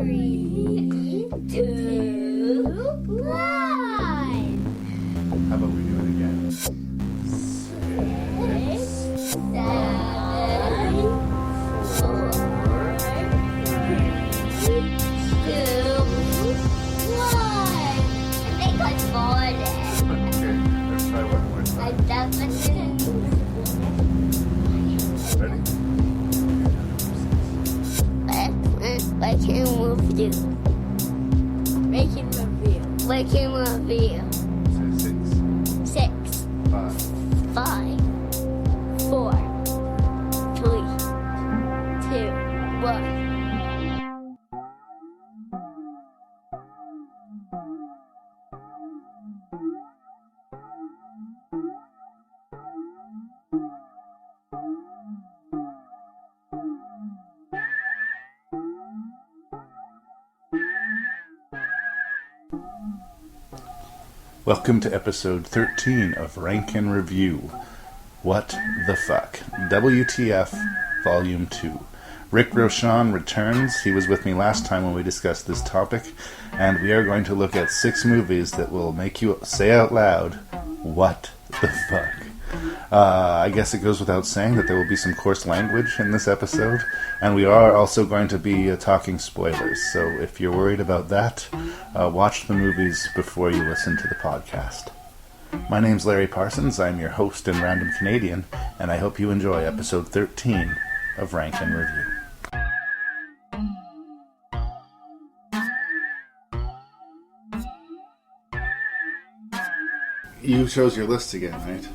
3, 2, 1. How about we do it again? 6, 7, 4, 3, 2, 1. I think I fallen. Okay, let's try one more time. I definitely. Ready? I can move you. Making review. Making review. Say 6, 5. 5, 4, 3, 2, 1. Welcome to episode 13 of Rank-N-Review. What the fuck? WTF Volume 2. Rick Rochon returns. He was with me last time when we discussed this topic, and we are going to look at 6 movies that will make you say out loud, what the fuck? I guess it goes without saying that there will be some coarse language in this episode, and we are also going to be talking spoilers, so if you're worried about that, watch the movies before you listen to the podcast. My name's Larry Parsons, I'm your host and random Canadian, and I hope you enjoy episode 13 of Rank-N-Review. You chose your list again, right?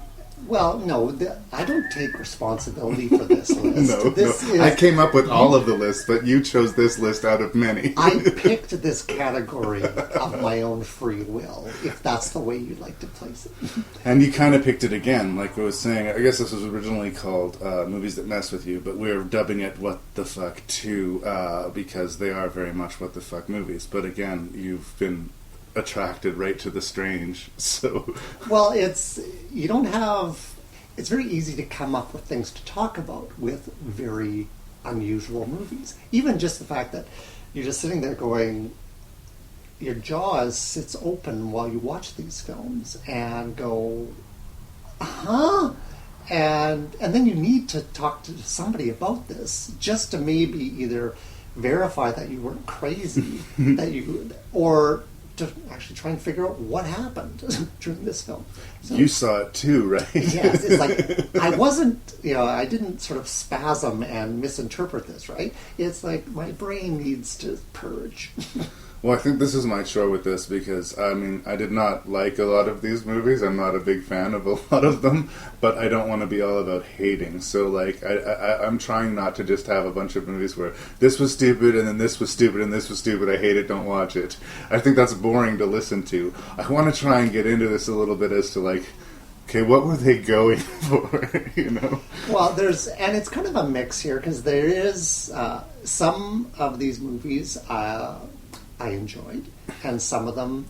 Well, no, I don't take responsibility for this list. No. I came up with all of the lists, but you chose this list out of many. I picked this category of my own free will, if that's the way you'd like to place it. And you kind of picked it again, like I was saying. I guess this was originally called Movies That Mess With You, but we're dubbing it What the Fuck 2, because they are very much what the fuck movies. But again, you've been attracted right to the strange, so... Well, it's very easy to come up with things to talk about with very unusual movies. Even just the fact that you're just sitting there going, your jaw sits open while you watch these films and go, huh? And then you need to talk to somebody about this just to maybe either verify that you weren't crazy, or to actually try and figure out what happened during this film. So, you saw it too, right? Yes, it's like, I didn't sort of spasm and misinterpret this, right? It's like my brain needs to purge. Well, I think this is my chore with this because, I mean, I did not like a lot of these movies. I'm not a big fan of a lot of them, but I don't want to be all about hating. So, like, I'm trying not to just have a bunch of movies where this was stupid, and then this was stupid, and this was stupid, I hate it, don't watch it. I think that's boring to listen to. I want to try and get into this a little bit as to, like, okay, what were they going for, you know? Well, and it's kind of a mix here, because there is some of these movies I enjoyed, and some of them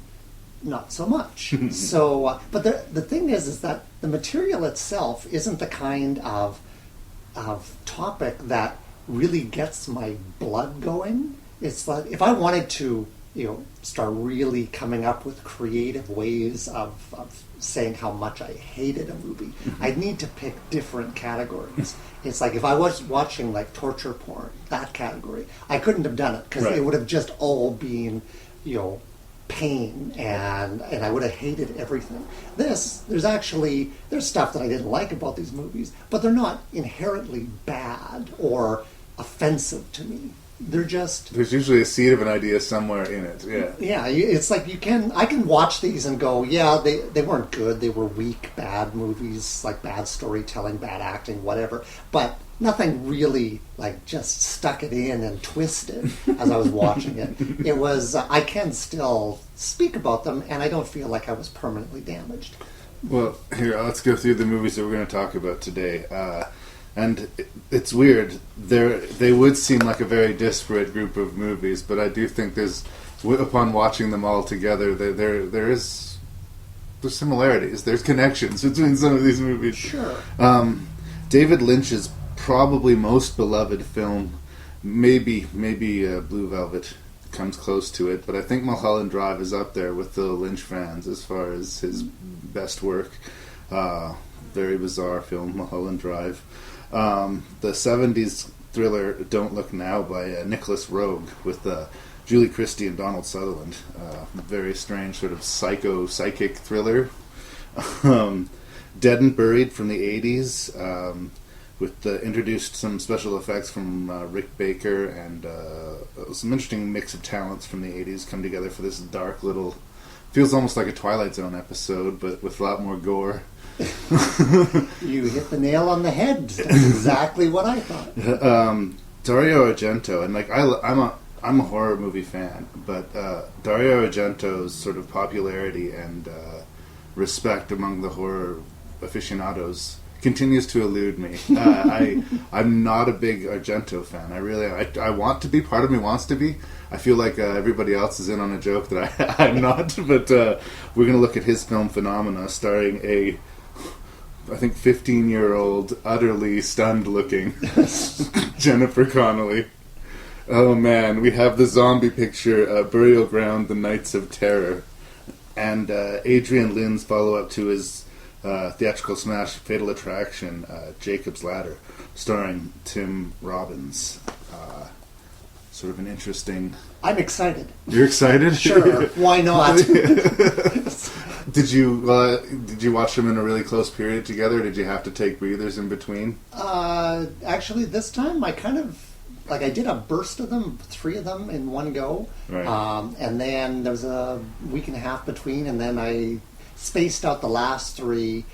not so much. So, but the thing is that the material itself isn't the kind of topic that really gets my blood going. It's like if I wanted to, start really coming up with creative ways of saying how much I hated a movie, I'd need to pick different categories. It's like if I was watching like torture porn, that category, I couldn't have done it because it would have just all been, pain, and I would have hated everything. There's stuff that I didn't like about these movies, but they're not inherently bad or offensive to me. They're just... There's usually a seed of an idea somewhere in it, yeah. Yeah, it's like I can watch these and go, yeah, they weren't good, they were weak, bad movies, like bad storytelling, bad acting, whatever, but nothing really, like, just stuck it in and twisted as I was watching it. It was, I can still speak about them, and I don't feel like I was permanently damaged. Well, here, let's go through the movies that we're going to talk about today. And it's weird. They would seem like a very disparate group of movies, but I do think upon watching them all together, there's similarities. There's connections between some of these movies. Sure. David Lynch's probably most beloved film, maybe Blue Velvet, comes close to it, but I think Mulholland Drive is up there with the Lynch fans as far as his best work. Very bizarre film, Mulholland Drive. The 70s thriller Don't Look Now by Nicholas Roeg with Julie Christie and Donald Sutherland. Very strange sort of psychic thriller. Dead and Buried from the 80s, with introduced some special effects from Rick Baker, and some interesting mix of talents from the 80s come together for this dark little, feels almost like a Twilight Zone episode, but with a lot more gore. You hit the nail on the head. That's exactly what I thought. Dario Argento, and like I'm a horror movie fan, but Dario Argento's sort of popularity and respect among the horror aficionados continues to elude me. I'm not a big Argento fan. I want to be. Part of me wants to be. I feel like everybody else is in on a joke that I'm not. But we're going to look at his film Phenomena, starring I think 15-year-old, utterly stunned-looking Jennifer Connelly. Oh man, we have the zombie picture, Burial Ground, The Nights of Terror, and Adrian Lynn's follow-up to his theatrical smash Fatal Attraction, Jacob's Ladder, starring Tim Robbins. Sort of an interesting... I'm excited. You're excited? Sure, why not? Did you watch them in a really close period together, or did you have to take breathers in between? Actually, this time I kind of... Like, I did a burst of them, 3 of them in one go. Right. And then there was a week and a half between, and then I spaced out the last 3,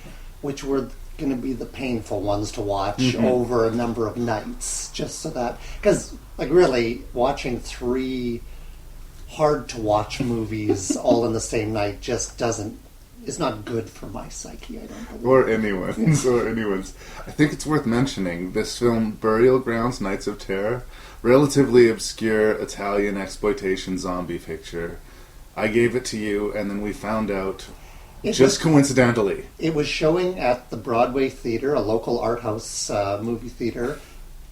which were going to be the painful ones to watch over a number of nights, just so that... Because, like, really, watching 3 hard-to-watch movies all in the same night just doesn't... It's not good for my psyche, I don't believe. Or anyone's. I think it's worth mentioning, this film, Burial Grounds, Nights of Terror, relatively obscure Italian exploitation zombie picture. I gave it to you, and then we found out, coincidentally. It was showing at the Broadway Theater, a local art house movie theater,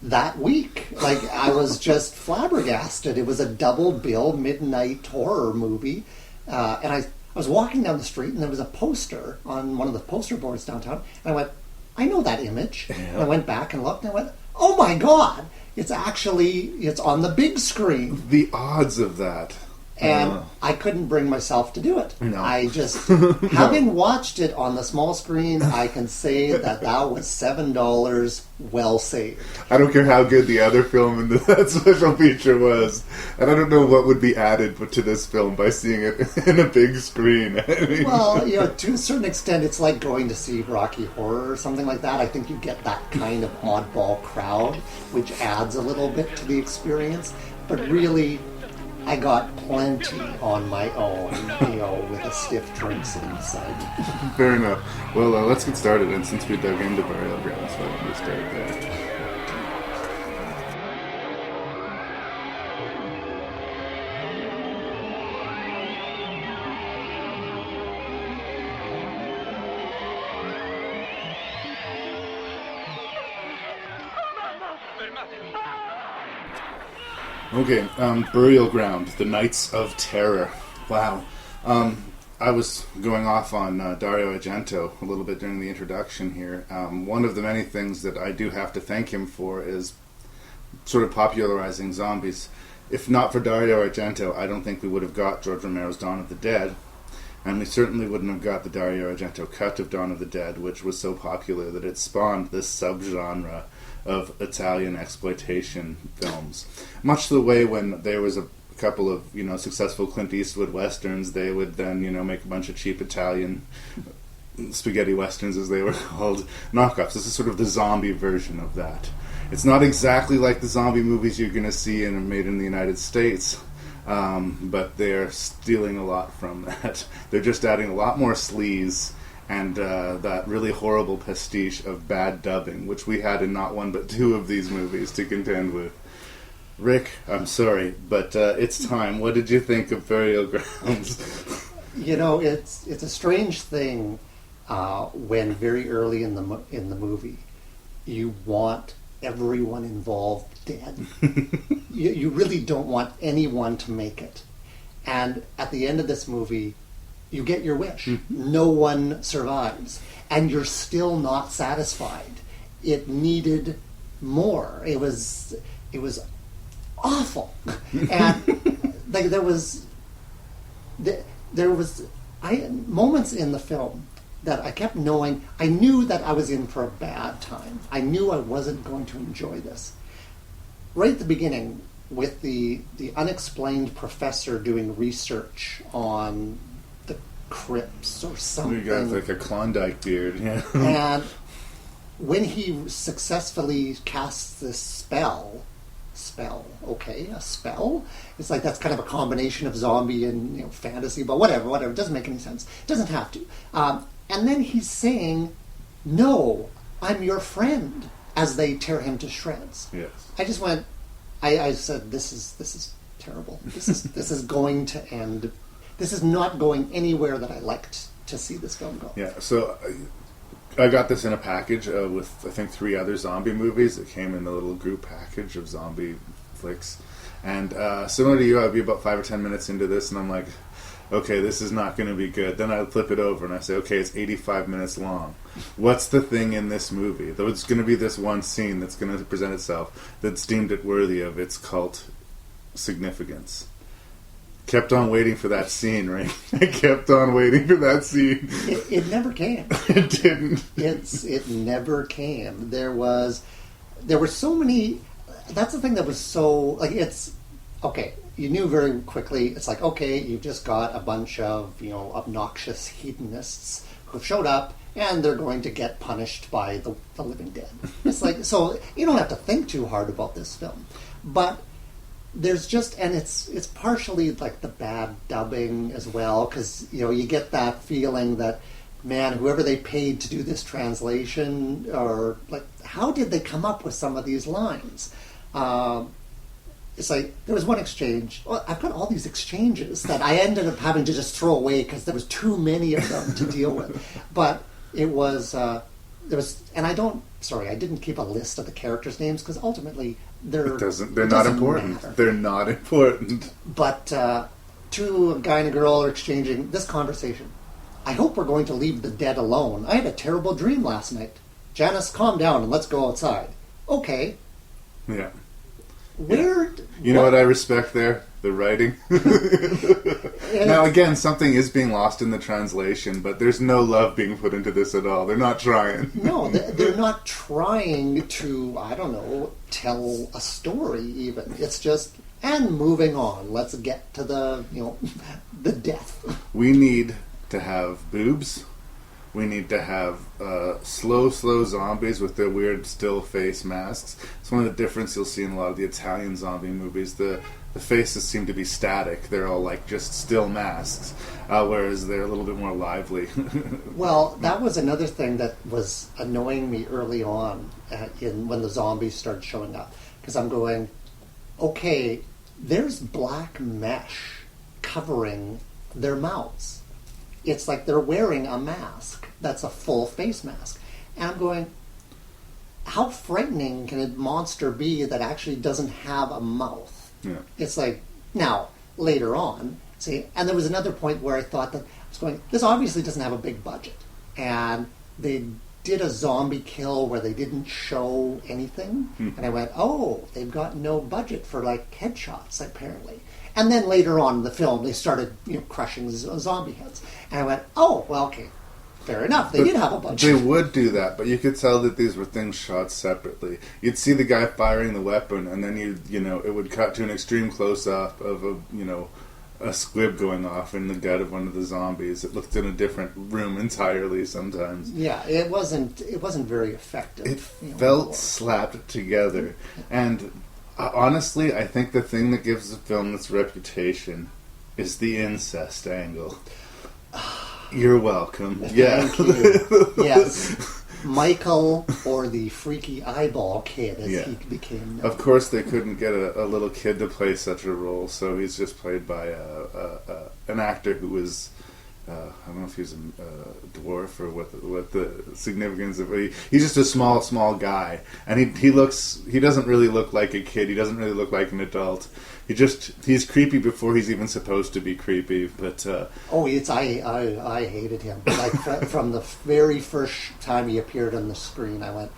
that week. Like, I was just flabbergasted. It was a double bill midnight horror movie, and I was walking down the street, and there was a poster on one of the poster boards downtown, and I went, I know that image. Yeah. And I went back and looked, and I went, oh my God, it's on the big screen. The odds of that. And I couldn't bring myself to do it. No. I just, having watched it on the small screen, I can say that was $7 well saved. I don't care how good the other film in that special feature was. And I don't know what would be added to this film by seeing it in a big screen. Well, to a certain extent, it's like going to see Rocky Horror or something like that. I think you get that kind of oddball crowd, which adds a little bit to the experience. But really... I got plenty on my own, with a stiff drink sitting beside me. Fair enough. Well, let's get started. And since we dug into Burial Grounds, why don't we start there? Okay, Burial Ground, The Nights of Terror. Wow. I was going off on Dario Argento a little bit during the introduction here. One of the many things that I do have to thank him for is sort of popularizing zombies. If not for Dario Argento, I don't think we would have got George Romero's Dawn of the Dead, and we certainly wouldn't have got the Dario Argento cut of Dawn of the Dead, which was so popular that it spawned this subgenre of Italian exploitation films. Much the way when there was a couple of, successful Clint Eastwood westerns, they would then, make a bunch of cheap Italian spaghetti westerns, as they were called, knockoffs. This is sort of the zombie version of that. It's not exactly like the zombie movies you're going to see and are made in the United States, but they're stealing a lot from that. They're just adding a lot more sleaze and that really horrible pastiche of bad dubbing, which we had in not one but 2 of these movies to contend with. Rick, I'm sorry, but it's time. What did you think of Burial Grounds? It's a strange thing when very early in the movie you want everyone involved dead. You really don't want anyone to make it. And at the end of this movie, you get your wish. No one survives. And you're still not satisfied. It needed more. It was awful. And like there was moments in the film that I kept knowing, I knew that I was in for a bad time. I knew I wasn't going to enjoy this. Right at the beginning, with the unexplained professor doing research on the crypts or something. You got like a Klondike beard, yeah. And when he successfully casts this spell, a spell? It's like that's kind of a combination of zombie and fantasy, but whatever, it doesn't make any sense. It doesn't have to. And then he's saying, "No, I'm your friend," as they tear him to shreds. Yes. I just went. I said, "This is terrible. This is going to end. This is not going anywhere that I liked to see this film go." Yeah. So I got this in a package with I think 3 other zombie movies that came in a little group package of zombie flicks. And similar to you, I'd be about 5 or 10 minutes into this, and I'm like, okay, this is not going to be good. Then I flip it over and I say, okay, it's 85 minutes long. What's the thing in this movie? Though it's going to be this one scene that's going to present itself that's deemed it worthy of its cult significance. Kept on waiting for that scene, right? I kept on waiting for that scene. It never came. It didn't. It never came. There were so many. That's the thing that was so like it's okay. You knew very quickly. It's like, okay, you've just got a bunch of obnoxious hedonists who've showed up, and they're going to get punished by the living dead. It's like, so you don't have to think too hard about this film, but there's just, and it's partially like the bad dubbing as well, because you get that feeling that, man, whoever they paid to do this translation, or like, how did they come up with some of these lines? It's like, there was one exchange. Well, I've got all these exchanges that I ended up having to just throw away because there was too many of them to deal with. But it was, and I didn't keep a list of the characters' names because ultimately they're not important. Matter. They're not important. But a guy and a girl are exchanging this conversation. I hope we're going to leave the dead alone. I had a terrible dream last night. Janice, calm down and let's go outside. Okay. Yeah. You know what I respect there? The writing. Now again, something is being lost in the translation, but there's no love being put into this at all. They're not trying. No, they're not trying to, I don't know, tell a story even. It's just, and moving on. Let's get to the death. We need to have boobs. We need to have slow zombies with their weird still face masks. It's one of the differences you'll see in a lot of the Italian zombie movies. The faces seem to be static. They're all like just still masks, whereas they're a little bit more lively. Well, that was another thing that was annoying me early on when the zombies started showing up. Because I'm going, okay, there's black mesh covering their mouths. It's like they're wearing a mask that's a full face mask. And I'm going, how frightening can a monster be that actually doesn't have a mouth? Yeah. It's like, now, later on, see, and there was another point where I thought that, I was going, this obviously doesn't have a big budget. And they did a zombie kill where they didn't show anything. And I went, oh, they've got no budget for like headshots, apparently. And then later on in the film, they started crushing zombie heads. And I went, oh, well, okay, fair enough. They did have a budget. They would do that, but you could tell that these were things shot separately. You'd see the guy firing the weapon, and then it would cut to an extreme close-up of a squib going off in the gut of one of the zombies. It looked in a different room entirely sometimes. Yeah, it wasn't very effective. It felt slapped together, and honestly, I think the thing that gives the film its reputation is the incest angle. You're welcome. Yeah. Thank you. Yes. Michael, or the freaky eyeball kid, as he became known. Of course, they couldn't get a little kid to play such a role, so he's just played by an actor who was I don't know if he's a dwarf or what the significance of he's just a small guy, and he doesn't really look like a kid. He doesn't really look like an adult. He's creepy before he's even supposed to be creepy. But I hated him. Like from the very first time he appeared on the screen, I went,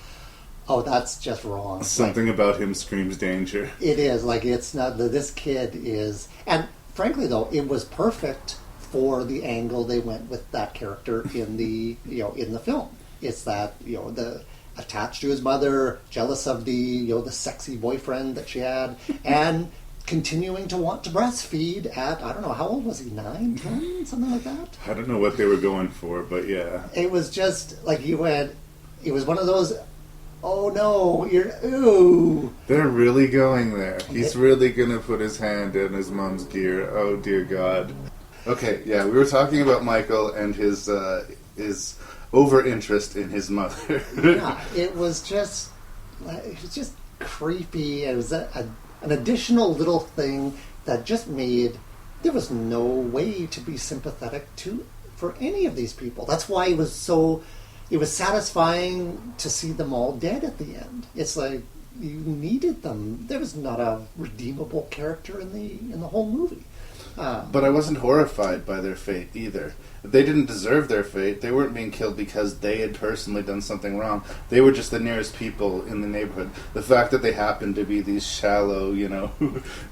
oh, that's just wrong. Something about him screams danger. It is like it's not. This kid is, and frankly though, it was perfect for the angle they went with that character in the film. It's that the attached to his mother, jealous of the sexy boyfriend that she had, and continuing to want to breastfeed at, I don't know, how old was he, 9, 10, something like that? I don't know what they were going for, but yeah. It was just like it was one of those, oh no, ooh. They're really going there. He's really going to put his hand in his mom's gear. Oh dear God. Okay, yeah, we were talking about Michael and his over-interest in his mother. Yeah, it was just creepy. It was an additional little thing that just made there was no way to be sympathetic for any of these people. That's why it was satisfying to see them all dead at the end. It's like you needed them. There was not a redeemable character in the whole movie. But I wasn't horrified by their fate either. They didn't deserve their fate. They weren't being killed because they had personally done something wrong. They were just the nearest people in the neighborhood. The fact that they happened to be these shallow,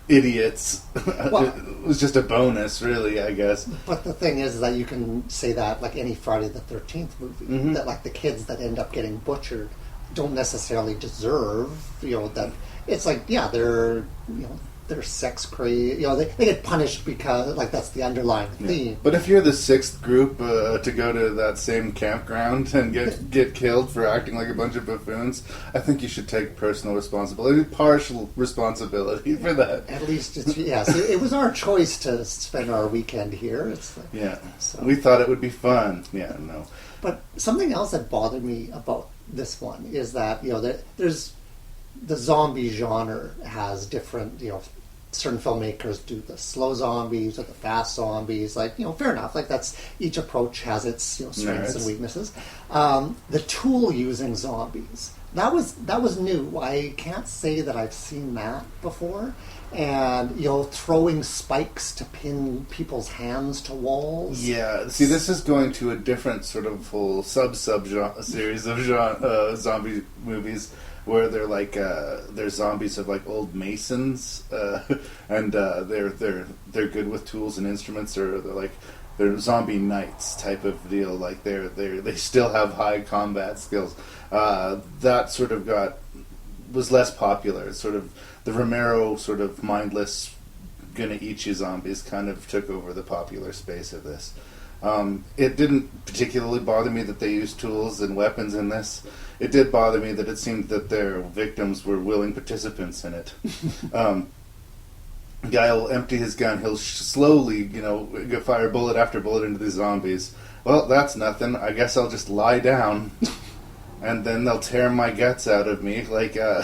idiots, was just a bonus, really, I guess. But the thing is that you can say that like any Friday the 13th movie, that like the kids that end up getting butchered don't necessarily deserve, that it's like, yeah, they're sex crazy. They get punished because, like, that's the underlying theme. But if you're the sixth group to go to that same campground and get killed for acting like a bunch of buffoons, I think you should take personal responsibility, partial responsibility for that. At least, it was our choice to spend our weekend here. It's like, we thought it would be fun. Yeah, no. But something else that bothered me about this one is that, there's the zombie genre has different, certain filmmakers do the slow zombies or the fast zombies. Like, fair enough. Like that's each approach has its strengths and weaknesses. The tool using zombies that was new. I can't say that I've seen that before. And throwing spikes to pin people's hands to walls. Yeah, see, this is going to a different sort of whole series of zombie movies, where they're like they're zombies of like old masons, and they're good with tools and instruments, or they're zombie knights type of deal. Like they still have high combat skills. That sort of was less popular. It's sort of the Romero sort of mindless gonna eat you zombies kind of took over the popular space of this. It didn't particularly bother me that they used tools and weapons in this. It did bother me that it seemed that their victims were willing participants in it. Guy will empty his gun. He'll slowly, fire bullet after bullet into these zombies. Well, that's nothing. I guess I'll just lie down. And then they'll tear my guts out of me. Like, I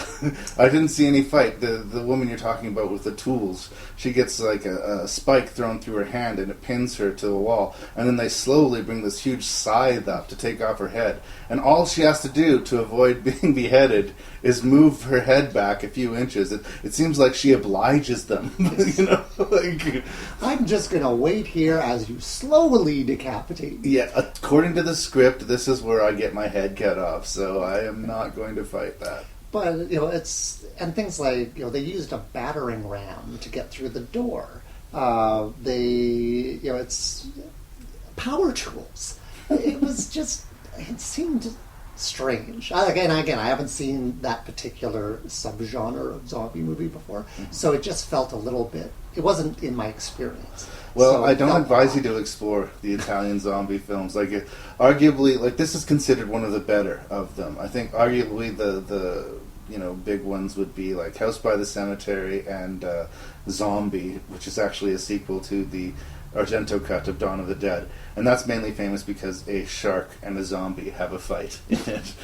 didn't see any fight. The woman you're talking about with the tools, she gets like a spike thrown through her hand and it pins her to the wall. And then they slowly bring this huge scythe up to take off her head. And all she has to do to avoid being beheaded is move her head back a few inches. It seems like she obliges them. I'm just going to wait here as you slowly decapitate me. Yeah, according to the script, this is where I get my head cut off. So I am not going to fight that. But it's and things like they used a battering ram to get through the door. It's power tools. It seemed strange. Again, I haven't seen that particular subgenre of zombie movie before, so it just felt a little bit. It wasn't in my experience. Well, so I don't advise you to explore the Italian zombie films. Arguably, this is considered one of the better of them. I think arguably the big ones would be like House by the Cemetery and Zombie, which is actually a sequel to the Argento cut of Dawn of the Dead. And that's mainly famous because a shark and a zombie have a fight in it.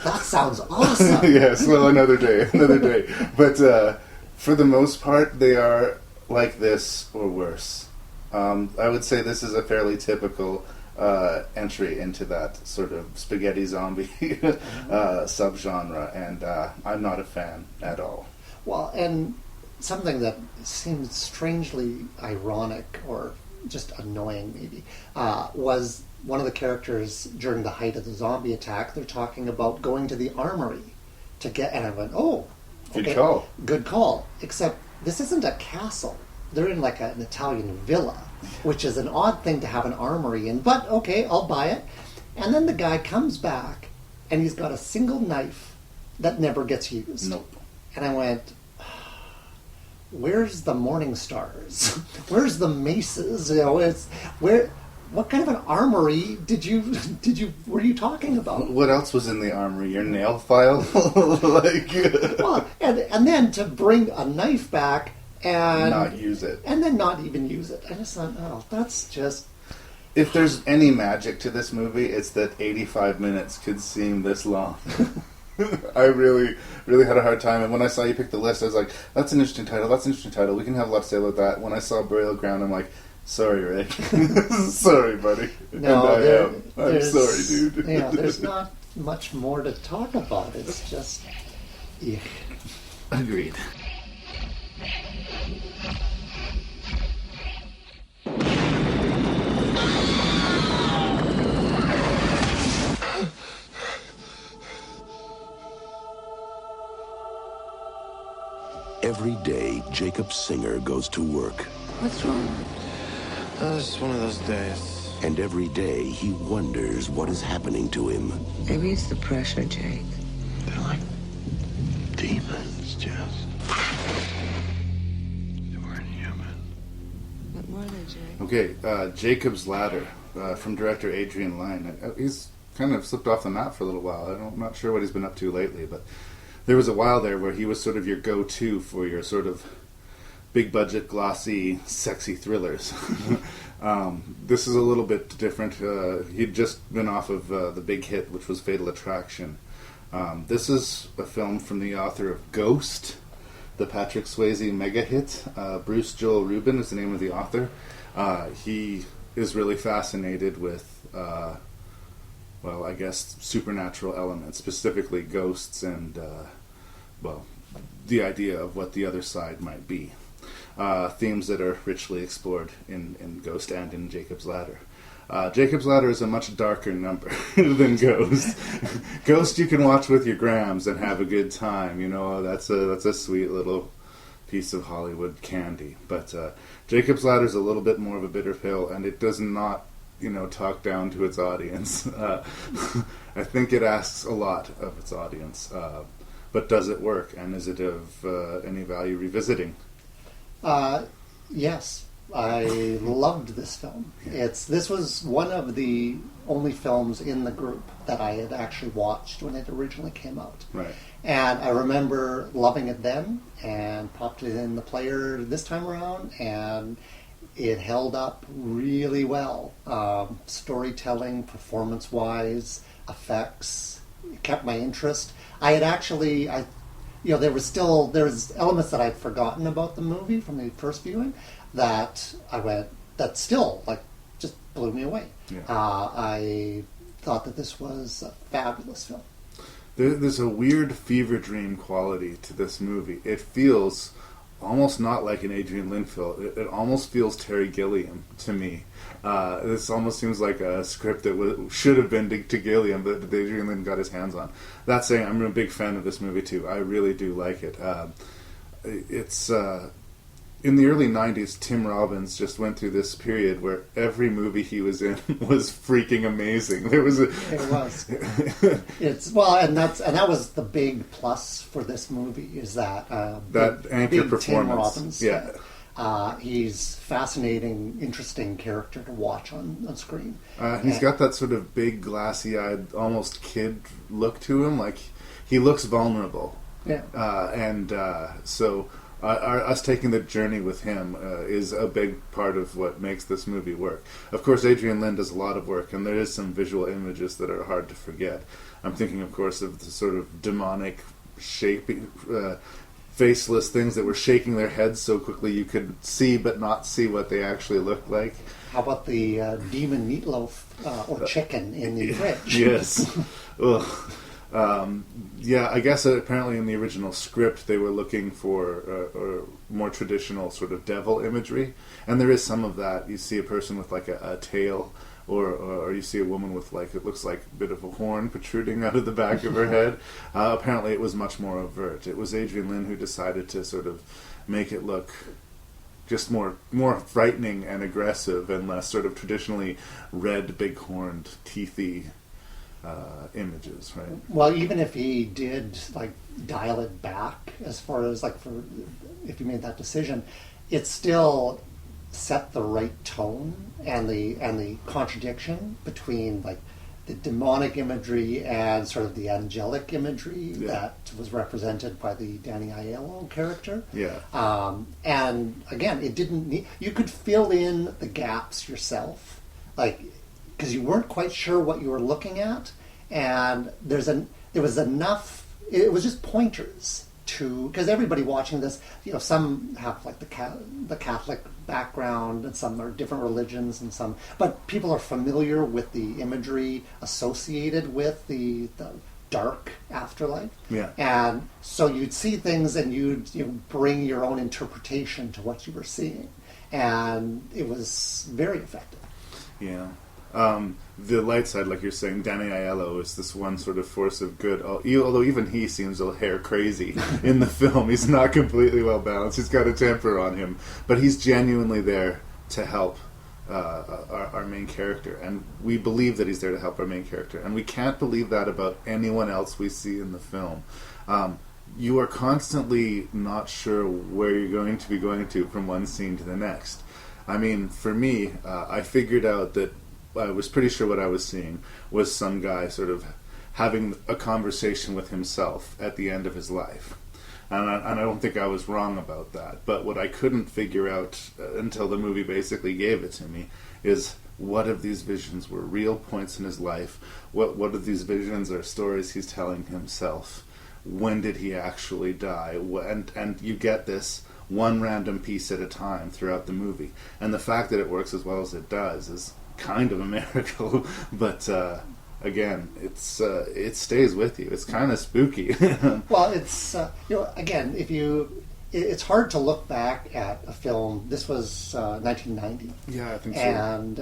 That sounds awesome. Yes, well, another day. But for the most part, they are like this or worse. I would say this is a fairly typical entry into that sort of spaghetti zombie subgenre, and I'm not a fan at all. Well, and something that seems strangely ironic or just annoying, maybe, was one of the characters during the height of the zombie attack. They're talking about going to the armory to get, and I went, "Oh, okay, good call." Except this isn't a castle; they're in like an Italian villa, which is an odd thing to have an armory in. But okay, I'll buy it. And then the guy comes back, and he's got a single knife that never gets used. Nope. And I went, where's the Morning Stars? Where's the maces? You know, it's where. What kind of an armory were you talking about? What else was in the armory? Your nail file? Like, well, and then to bring a knife back and not use it, and then not even use it. I just thought, oh, that's just. If there's any magic to this movie, it's that 85 minutes could seem this long. I really, really had a hard time. And when I saw you pick the list, I was like, that's an interesting title. That's an interesting title. We can have a lot to say about that. When I saw Burial Ground, I'm like, sorry, Rick. Sorry, buddy. No, I'm sorry, dude. Yeah, there's not much more to talk about. It's just... Yeah. Agreed. Every day, Jacob Singer goes to work. What's wrong? It's one of those days. And every day, he wonders what is happening to him. Maybe it's the pressure, Jake. They're like demons, Jess. They weren't human. What were they, Jake? Okay, Jacob's Ladder from director Adrian Lyne. He's kind of slipped off the map for a little while. I'm not sure what he's been up to lately, but there was a while there where he was sort of your go-to for your sort of big-budget, glossy, sexy thrillers. This is a little bit different. He'd just been off of the big hit, which was Fatal Attraction. This is a film from the author of Ghost, the Patrick Swayze mega hit. Bruce Joel Rubin is the name of the author. He is really fascinated with, well, I guess, supernatural elements, specifically ghosts and, well, the idea of what the other side might be. Themes that are richly explored in Ghost and in Jacob's Ladder. Jacob's Ladder is a much darker number than Ghost. Ghost you can watch with your grams and have a good time. You know, that's a sweet little piece of Hollywood candy. But Jacob's Ladder is a little bit more of a bitter pill, and it does not, you know, talk down to its audience. I think it asks a lot of its audience. But does it work, and is it of any value revisiting? Yes, I loved this film. This was one of the only films in the group that I had actually watched when it originally came out. Right. And I remember loving it then, and popped it in the player this time around, and it held up really well. Storytelling, performance-wise, effects, it kept my interest. I had actually, there was elements that I'd forgotten about the movie from the first viewing that still, like, just blew me away. Yeah. I thought that this was a fabulous film. There's a weird fever dream quality to this movie. It feels almost not like an Adrian Lyne film. It almost feels Terry Gilliam to me. This almost seems like a script that should have been to Gilliam, but Adrian Lyne got his hands on. That saying, I'm a big fan of this movie too. I really do like it. It's in the early 90s, Tim Robbins just went through this period where every movie he was in was freaking amazing. It was. That was the big plus for this movie, is that anchor performance. Tim Robbins. Yeah. He's fascinating, interesting character to watch on screen. He's got that sort of big, glassy-eyed, almost kid look to him. Like, he looks vulnerable. Yeah. So us taking the journey with him is a big part of what makes this movie work. Of course, Adrian Lyne does a lot of work, and there is some visual images that are hard to forget. I'm thinking, of course, of the sort of demonic shape faceless things that were shaking their heads so quickly you could see but not see what they actually looked like. How about the demon meatloaf or chicken in the fridge? Yes. Ugh. Yeah, I guess apparently in the original script they were looking for more traditional sort of devil imagery, and there is some of that. You see a person with like a tail, or you see a woman with like, it looks like a bit of a horn protruding out of the back of her head. Apparently it was much more overt. It was Adrian Lyne who decided to sort of make it look just more frightening and aggressive and less sort of traditionally red, big-horned, teethy images, right? Well, even if he did like dial it back as far as like for if he made that decision, it still set the right tone and the contradiction between like the demonic imagery and sort of the angelic imagery that was represented by the Danny Aiello character. Yeah. And again, it didn't need, you could fill in the gaps yourself, like, because you weren't quite sure what you were looking at, and there was enough. It was just pointers to, because everybody watching this, some have like the Catholic background, and some are different religions, and some, but people are familiar with the imagery associated with the dark afterlife. Yeah. And so you'd see things, and you'd bring your own interpretation to what you were seeing, and it was very effective. Yeah. The light side, like you're saying, Danny Aiello is this one sort of force of good, although even he seems a hair crazy in the film. He's not completely well balanced. He's got a temper on him, but he's genuinely there to help our main character, and we believe that he's there to help our main character, and we can't believe that about anyone else we see in the film. You are constantly not sure where you're going to be going to from one scene to the next. I mean, for me, I figured out that I was pretty sure what I was seeing was some guy sort of having a conversation with himself at the end of his life. And I don't think I was wrong about that. But what I couldn't figure out until the movie basically gave it to me is what of these visions were real points in his life? What of these visions are stories he's telling himself? When did he actually die? And you get this one random piece at a time throughout the movie. And the fact that it works as well as it does is kind of a miracle, but again, it stays with you. It's kind of spooky. Well, it's again, it's hard to look back at a film. This was 1990. Yeah, I think so. And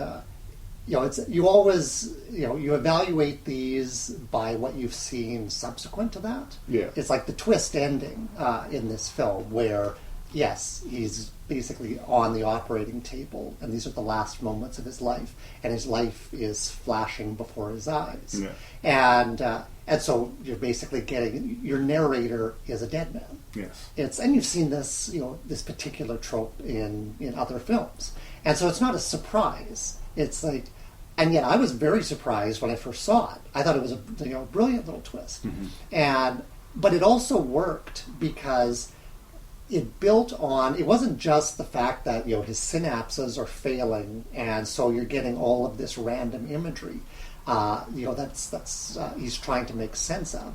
you always you evaluate these by what you've seen subsequent to that. Yeah, it's like the twist ending in this film where, yes, he's basically on the operating table, and these are the last moments of his life, and his life is flashing before his eyes. Yeah. And so you're basically getting, your narrator is a dead man. Yes. And you've seen this, this particular trope in other films, and so it's not a surprise. It's like, and yet I was very surprised when I first saw it. I thought it was a brilliant little twist, but it also worked because it built on, it wasn't just the fact that his synapses are failing, and so you're getting all of this random imagery. That's he's trying to make sense of.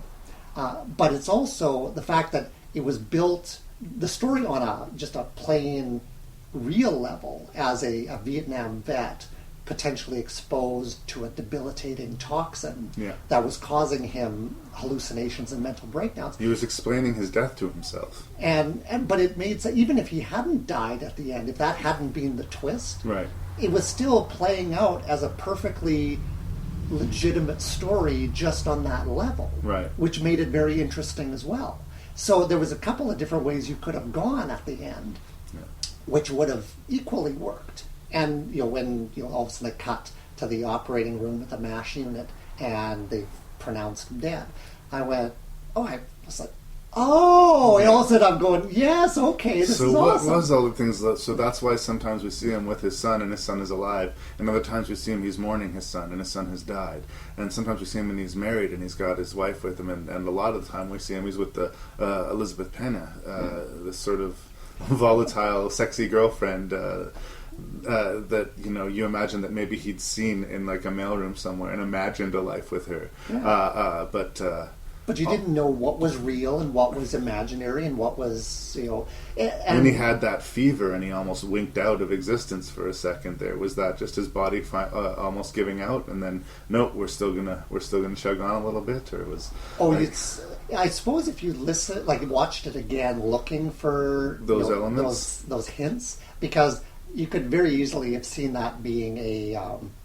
But it's also the fact that it was built, the story on just a plain real level, as a Vietnam vet potentially exposed to a debilitating toxin that was causing him hallucinations and mental breakdowns. He was explaining his death to himself. But it made sense, even if he hadn't died at the end, if that hadn't been the twist, right, it was still playing out as a perfectly legitimate story just on that level, right, which made it very interesting as well. So there was a couple of different ways you could have gone at the end, which would have equally worked. And when all of a sudden they cut to the operating room with the MASH unit and they pronounced him dead, I went, I was like, and all of a sudden I'm going, yes, okay, this is awesome. So what was all the things? So that's why sometimes we see him with his son and his son is alive, and other times we see him, he's mourning his son and his son has died, and sometimes we see him and he's married and he's got his wife with him, and a lot of the time we see him, he's with the Elizabeth Pena, this sort of volatile, sexy girlfriend. That you imagine that maybe he'd seen in like a mailroom somewhere and imagined a life with her, but but you didn't know what was real and what was imaginary and what was, When he had that fever and he almost winked out of existence for a second there, was that just his body almost giving out, and then nope, we're still gonna chug on a little bit, or was? I suppose if you watched it again, looking for those elements, those hints, because you could very easily have seen that being a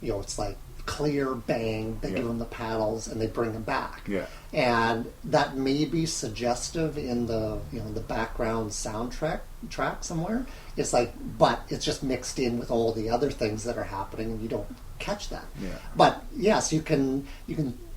it's like clear bang, they give him the paddles and they bring him back, and that may be suggestive in the the background soundtrack track somewhere. It's like, but it's just mixed in with all the other things that are happening and you don't catch that. But yes, you can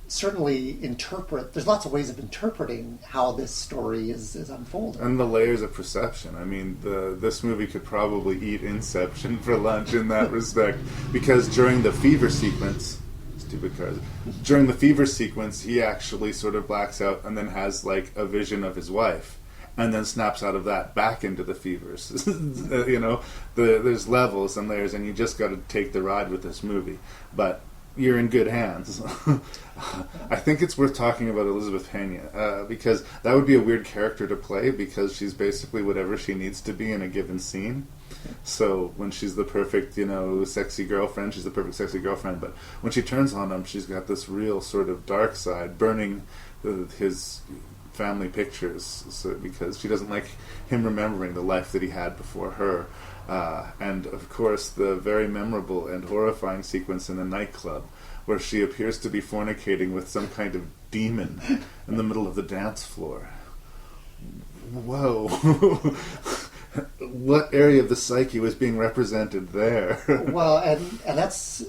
certainly interpret. There's lots of ways of interpreting how this story is unfolding, and the layers of perception. I mean, this movie could probably eat Inception for lunch in that respect, because during the fever sequence, during the fever sequence, he actually sort of blacks out and then has like a vision of his wife, and then snaps out of that back into the fevers. There's levels and layers, and you just got to take the ride with this movie, but you're in good hands. I think it's worth talking about Elizabeth Pena, because that would be a weird character to play, because she's basically whatever she needs to be in a given scene. So when she's the perfect, sexy girlfriend, she's the perfect sexy girlfriend, but when she turns on him, she's got this real sort of dark side, burning his family pictures, because she doesn't like him remembering the life that he had before her. And of course the very memorable and horrifying sequence in the nightclub where she appears to be fornicating with some kind of demon in the middle of the dance floor. Whoa. What area of the psyche was being represented there? Well, and that's,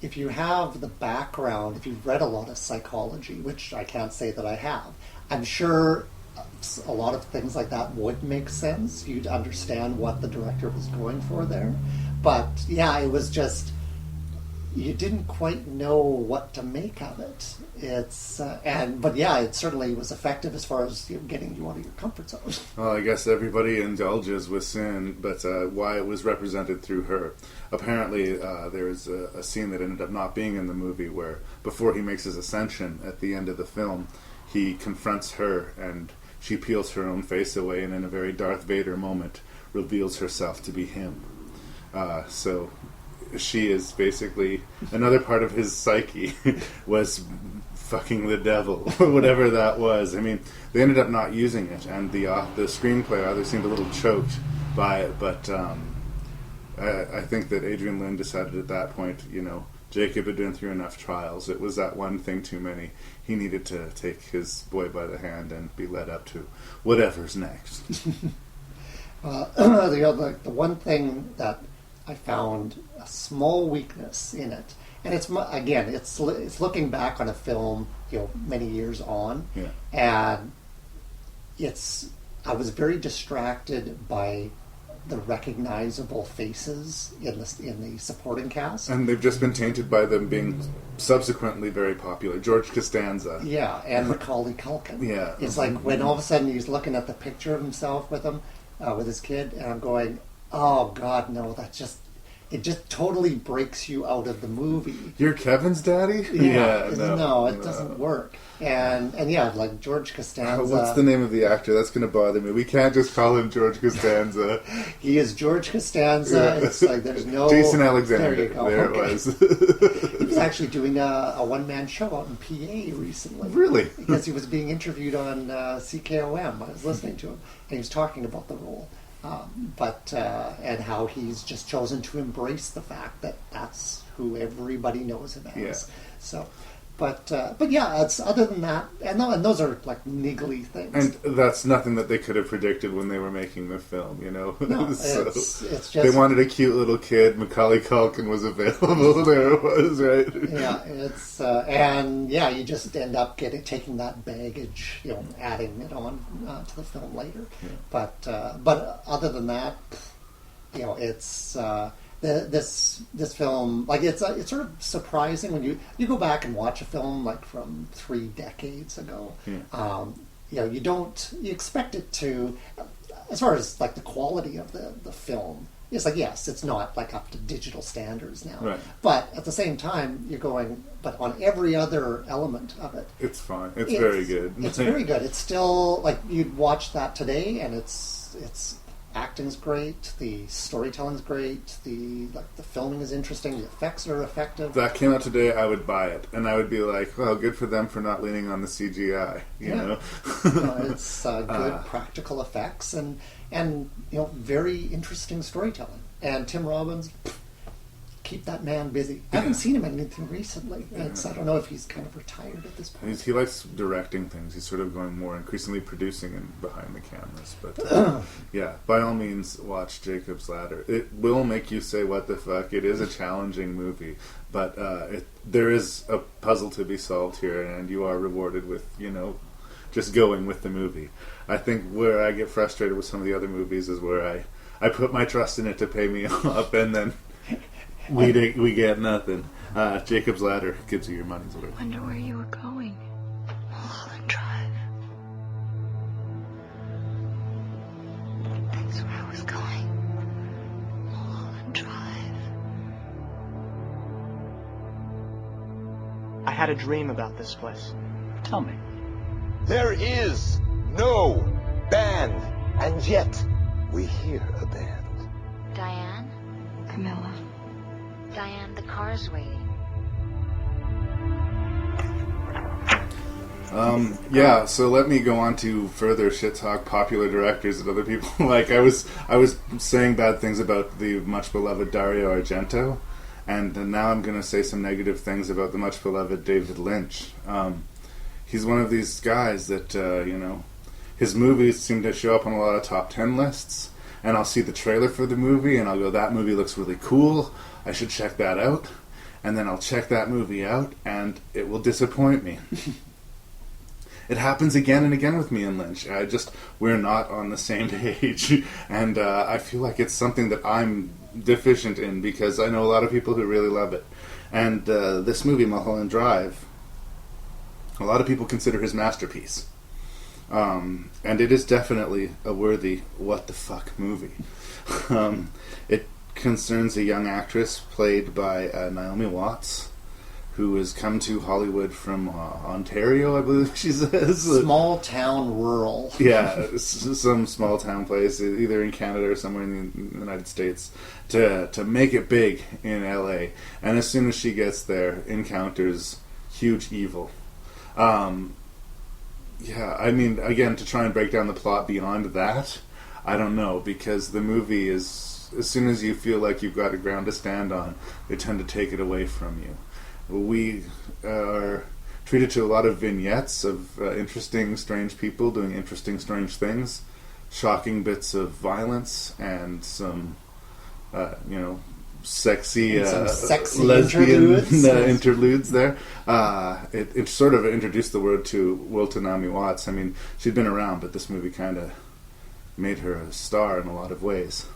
if you have the background, if you've read a lot of psychology, which I can't say that I have, I'm sure a lot of things like that would make sense. You'd understand what the director was going for there. But yeah, it was just, you didn't quite know what to make of it. But it certainly was effective as far as getting you out of your comfort zone. Well, I guess everybody indulges with sin, but why it was represented through her. Apparently, there is a scene that ended up not being in the movie where, before he makes his ascension at the end of the film, he confronts her and she peels her own face away, and in a very Darth Vader moment reveals herself to be him. So she is basically, another part of his psyche was fucking the devil, whatever that was. I mean, they ended up not using it, and the screenplay either seemed a little choked by it, but I think that Adrian Lyne decided at that point, Jacob had been through enough trials. It was that one thing too many. He needed to take his boy by the hand and be led up to whatever's next. The one thing that I found a small weakness in it, and it's looking back on a film, many years on, and I was very distracted by the recognizable faces in the supporting cast, and they've just been tainted by them being subsequently very popular. George Costanza, and Macaulay Culkin. It's like when all of a sudden he's looking at the picture of himself with him, with his kid, and I'm going, oh God, no, it just totally breaks you out of the movie. You're Kevin's daddy? No, it doesn't work. And like George Costanza. What's the name of the actor? That's going to bother me. We can't just call him George Costanza. He is George Costanza. It's like there's no... Jason Alexander. There you go. There it was. He was actually doing a one-man show out in PA recently. Really? Because he was being interviewed on CKOM. I was listening to him, and he was talking about the role. And how he's just chosen to embrace the fact that that's who everybody knows him as. Yeah. So, but it's other than that, and those are like niggly things. And that's nothing that they could have predicted when they were making the film, No, so it's just, they wanted a cute little kid. Macaulay Culkin was available. There it was, right? Yeah, you just end up taking that baggage, adding it on to the film later. Yeah. But other than that, it's. This film, like it's sort of surprising when you go back and watch a film like from 3 decades ago. You expect it to, as far as like the quality of the film, it's like, yes, it's not like up to digital standards now. Right. But at the same time, you're going, but on every other element of it, it's fine. It's very good. It's very good. It's still, like, you'd watch that today, and it's acting's great, the storytelling's great, the filming is interesting, the effects are effective. If that came out today, I would buy it, and I would be like, well, good for them for not leaning on the CGI, you know? It's good practical effects and very interesting storytelling. And Tim Robbins, keep that man busy. I haven't seen him in anything recently. I don't know if he's kind of retired at this point. He likes directing things. He's sort of going more increasingly producing and behind the cameras. But yeah, by all means, watch Jacob's Ladder. It will make you say, what the fuck? It is a challenging movie. But there is a puzzle to be solved here, and you are rewarded with, just going with the movie. I think where I get frustrated with some of the other movies is where I put my trust in it to pay me off, and then we get nothing. Jacob's Ladder gives you your money's worth. I wonder where you were going. Mulholland Drive. That's where I was going. Mulholland Drive. I had a dream about this place. Tell me. There is no band, and yet we hear a band. Diane? Camilla. Diane, the car's waiting. Yeah, so let me go on to further shit talk popular directors that other people like. I was saying bad things about the much beloved Dario Argento, and now I'm going to say some negative things about the much beloved David Lynch. He's one of these guys that, his movies seem to show up on a lot of top 10 lists, and I'll see the trailer for the movie, and I'll go, that movie looks really cool, I should check that out, and then I'll check that movie out, and it will disappoint me. It happens again and again with me and Lynch. We're not on the same page, and I feel like it's something that I'm deficient in, because I know a lot of people who really love it. And this movie, Mulholland Drive, a lot of people consider his masterpiece. And it is definitely a worthy what the fuck movie. It concerns a young actress played by Naomi Watts, who has come to Hollywood from Ontario, I believe she says. Small town, rural. Yeah, some small town place, either in Canada or somewhere in the United States, to make it big in LA. And as soon as she gets there, encounters huge evil. Yeah, I mean, again, to try and break down the plot beyond that, I don't know, because the movie is, as soon as you feel like you've got a ground to stand on, they tend to take it away from you. We are treated to a lot of vignettes of interesting, strange people doing interesting, strange things, shocking bits of violence, and some, sexy, lesbian interludes there. It sort of introduced the word to Naomi Watts. I mean, she'd been around, but this movie kind of made her a star in a lot of ways.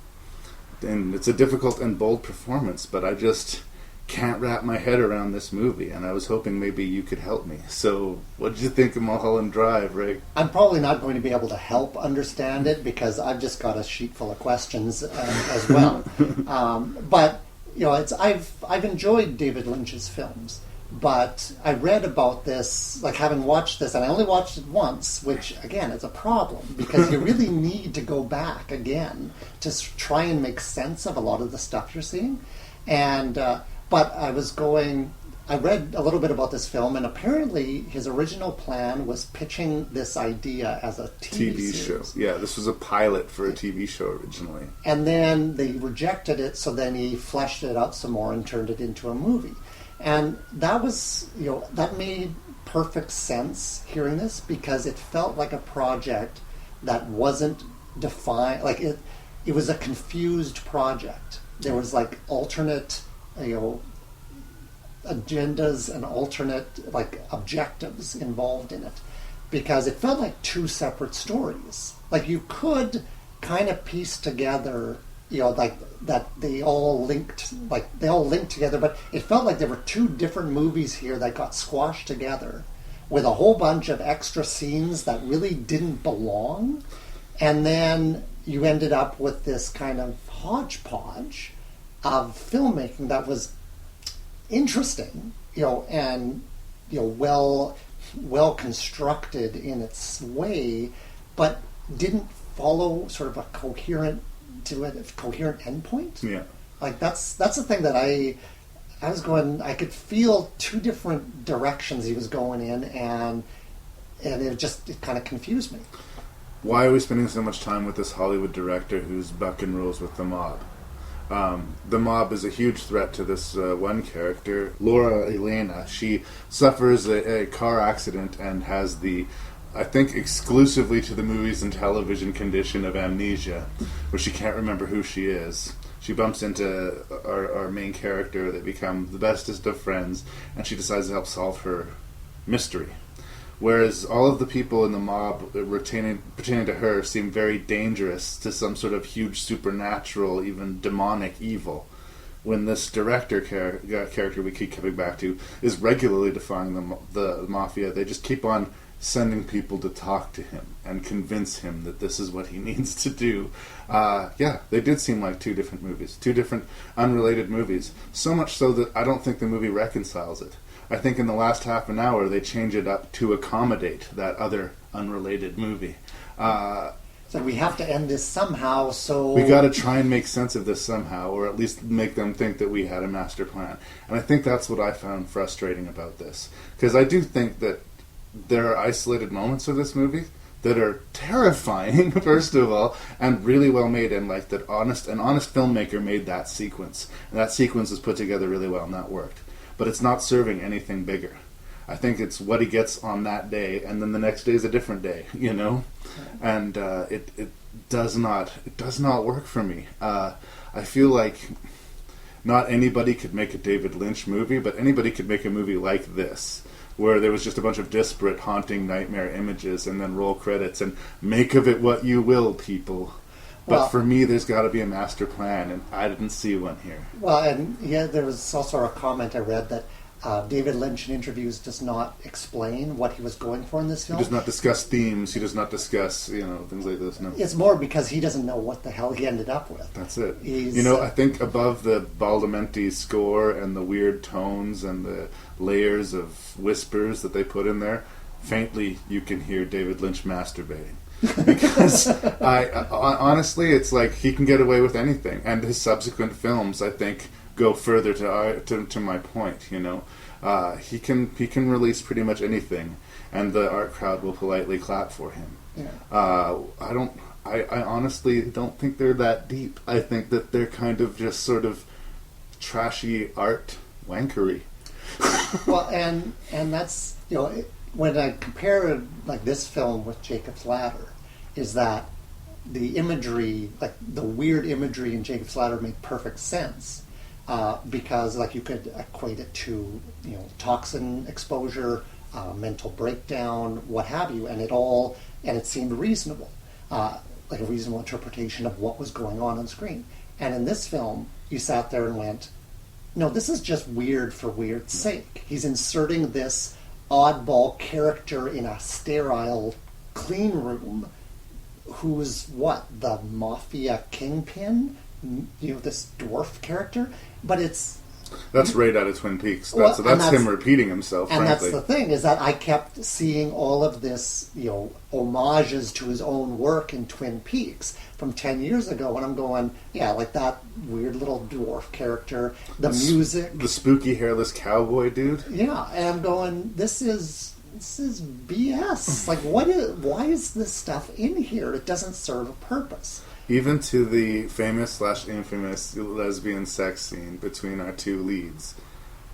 And it's a difficult and bold performance, but I just can't wrap my head around this movie, and I was hoping maybe you could help me. So, what did you think of Mulholland Drive, Rick? I'm probably not going to be able to help understand it, because I've just got a sheet full of questions as well. But I've enjoyed David Lynch's films, but I read about this, like having watched this, and I only watched it once, which again is a problem, because you really need to go back again to try and make sense of a lot of the stuff you're seeing. And but I read a little bit about this film, and apparently his original plan was pitching this idea as a TV show. Yeah, this was a pilot for a TV show originally. And then they rejected it, so then he fleshed it out some more and turned it into a movie. And that was, that made perfect sense hearing this, because it felt like a project that wasn't defined, like it was a confused project. There was like alternate, agendas and alternate objectives involved in it, because it felt like two separate stories. Like you could kind of piece together, that they all linked together, but it felt like there were two different movies here that got squashed together with a whole bunch of extra scenes that really didn't belong. And then you ended up with this kind of hodgepodge of filmmaking that was interesting, and well constructed in its way, but didn't follow sort of a coherent endpoint. Yeah. Like that's the thing that I was going. I could feel two different directions he was going in, and it kind of confused me. Why are we spending so much time with this Hollywood director who's bucking rules with the mob? The mob is a huge threat to this one character, Laura Elena. She suffers a car accident and has the, I think, exclusively to the movies and television condition of amnesia, where she can't remember who she is. She bumps into our main character. They become the bestest of friends, and she decides to help solve her mystery. Whereas all of the people in the mob pertaining to her seem very dangerous to some sort of huge supernatural, even demonic evil. When this director character we keep coming back to is regularly defying the mafia, they just keep on sending people to talk to him and convince him that this is what he needs to do. They did seem like two different movies, two different unrelated movies. So much so that I don't think the movie reconciles it. I think in the last half an hour they change it up to accommodate that other unrelated movie. So we have to end this somehow, so... We got to try and make sense of this somehow, or at least make them think that we had a master plan. And I think that's what I found frustrating about this. Because I do think that there are isolated moments of this movie that are terrifying, first of all, and really well made, and like an honest filmmaker made that sequence. And that sequence was put together really well, and that worked. But it's not serving anything bigger. I think it's what he gets on that day, and then the next day is a different day, and it does not work for me. I feel like not anybody could make a David Lynch movie, but anybody could make a movie like this, where there was just a bunch of disparate, haunting nightmare images, and then roll credits, and make of it what you will, people. But for me, there's got to be a master plan, and I didn't see one here. Well, and there was also a comment I read that David Lynch in interviews does not explain what he was going for in this film. He does not discuss themes. He does not discuss, things like this. No, it's more because he doesn't know what the hell he ended up with. That's it. I think above the Baldamenti score and the weird tones and the layers of whispers that they put in there, faintly you can hear David Lynch masturbating. Because honestly, it's like he can get away with anything, and his subsequent films, I think, go further to my point. He can release pretty much anything, and the art crowd will politely clap for him. Yeah. I honestly don't think they're that deep. I think that they're kind of just sort of trashy art wankery. Well, and that's when I compare like this film with Jacob's Ladder, is that the imagery, like the weird imagery in Jacob's Ladder, made perfect sense because like you could equate it to toxin exposure, mental breakdown, what have you, and it seemed reasonable, like a reasonable interpretation of what was going on screen. And in this film, you sat there and went, no, this is just weird for weird's sake. He's inserting this oddball character in a sterile clean room who's the mafia kingpin, this dwarf character, but that's right out of Twin Peaks. That's him repeating himself, and frankly. That's the thing, is that I kept seeing all of this homages to his own work in Twin Peaks from 10 years ago, and I'm going, like that weird little dwarf character, the music, the spooky hairless cowboy dude. Yeah, and I'm going, this is BS. Like, why is this stuff in here? It doesn't serve a purpose. Even to the famous/infamous lesbian sex scene between our two leads,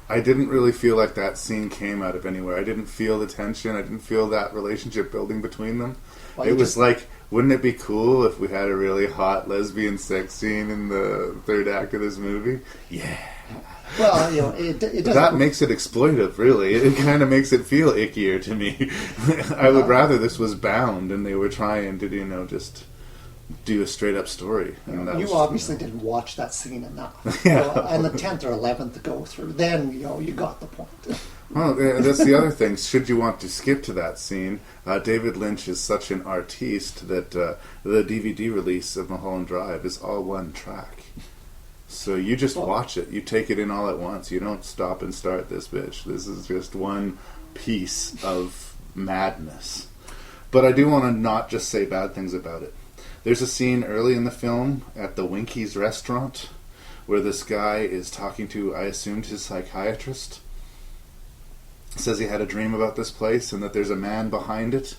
I didn't really feel like that scene came out of anywhere. I didn't feel the tension. I didn't feel that relationship building between them. Well, it was like, wouldn't it be cool if we had a really hot lesbian sex scene in the third act of this movie? Yeah. Well, it doesn't... That makes it exploitive, really. It kind of makes it feel ickier to me. I would rather this was bound and they were trying to, just do a straight up story. And that You was, obviously didn't watch that scene enough. Yeah. And the 10th or 11th go through, then you got the point. Well, that's the other thing. Should you want to skip to that scene, David Lynch is such an artiste that the DVD release of Mulholland Drive is all one track. So you just watch it. You take it in all at once. You don't stop and start this bitch. This is just one piece of madness. But I do want to not just say bad things about it. There's a scene early in the film at the Winky's restaurant where this guy is talking to, I assumed, his psychiatrist. Says he had a dream about this place and that there's a man behind it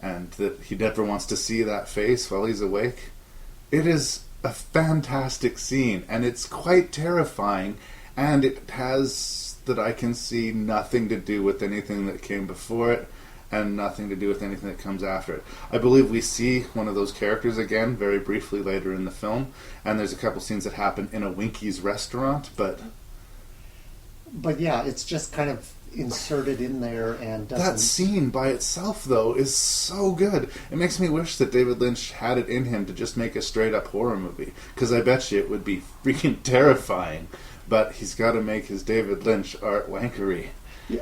and that he never wants to see that face while he's awake. It is a fantastic scene, and it's quite terrifying, and it has, that I can see, nothing to do with anything that came before it and nothing to do with anything that comes after it. I believe we see one of those characters again very briefly later in the film, and there's a couple scenes that happen in a Winky's restaurant, but yeah, it's just kind of inserted in there and doesn't... That scene by itself, though, is so good. It makes me wish that David Lynch had it in him to just make a straight-up horror movie, because I bet you it would be freaking terrifying. But he's got to make his David Lynch art wankery.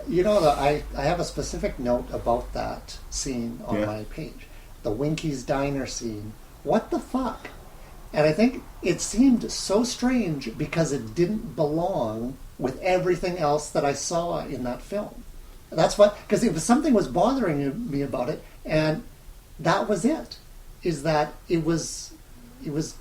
You know, I have a specific note about that scene on my page. The Winky's Diner scene. What the fuck? And I think it seemed so strange because it didn't belong with everything else that I saw in that film. That's what, because if something was bothering me about it, and that was it, is that it was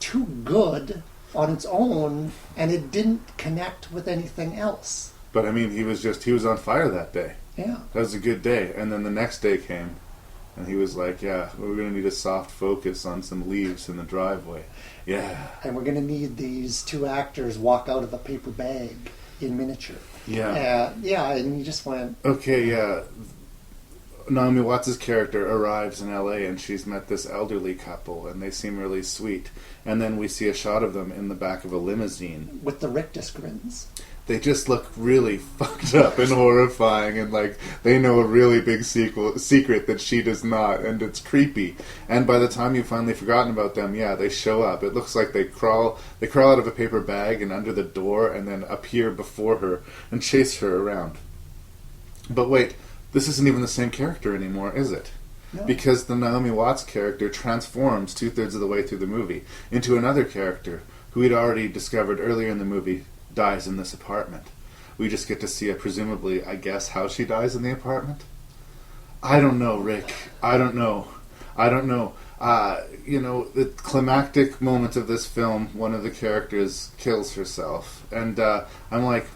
too good on its own, and it didn't connect with anything else. But I mean, he was on fire that day. Yeah. That was a good day. And then the next day came, and he was like, yeah, we're going to need a soft focus on some leaves in the driveway. Yeah. And we're going to need these two actors walk out of a paper bag in miniature. Yeah. And you just went... Okay, yeah. Naomi Watts' character arrives in LA and she's met this elderly couple and they seem really sweet. And then we see a shot of them in the back of a limousine. With the rictus grins. They just look really fucked up and horrifying, and like they know a really big secret that she does not, and it's creepy. And by the time you've finally forgotten about them, yeah, they show up. It looks like they crawl out of a paper bag and under the door, and then appear before her and chase her around. But wait, this isn't even the same character anymore, is it? No. Because the Naomi Watts character transforms 2/3 of the way through the movie into another character who we'd already discovered earlier in the movie dies in this apartment. We just get to see presumably, I guess, how she dies in the apartment. I don't know, Rick. I don't know. The climactic moment of this film, one of the characters kills herself. And I'm like,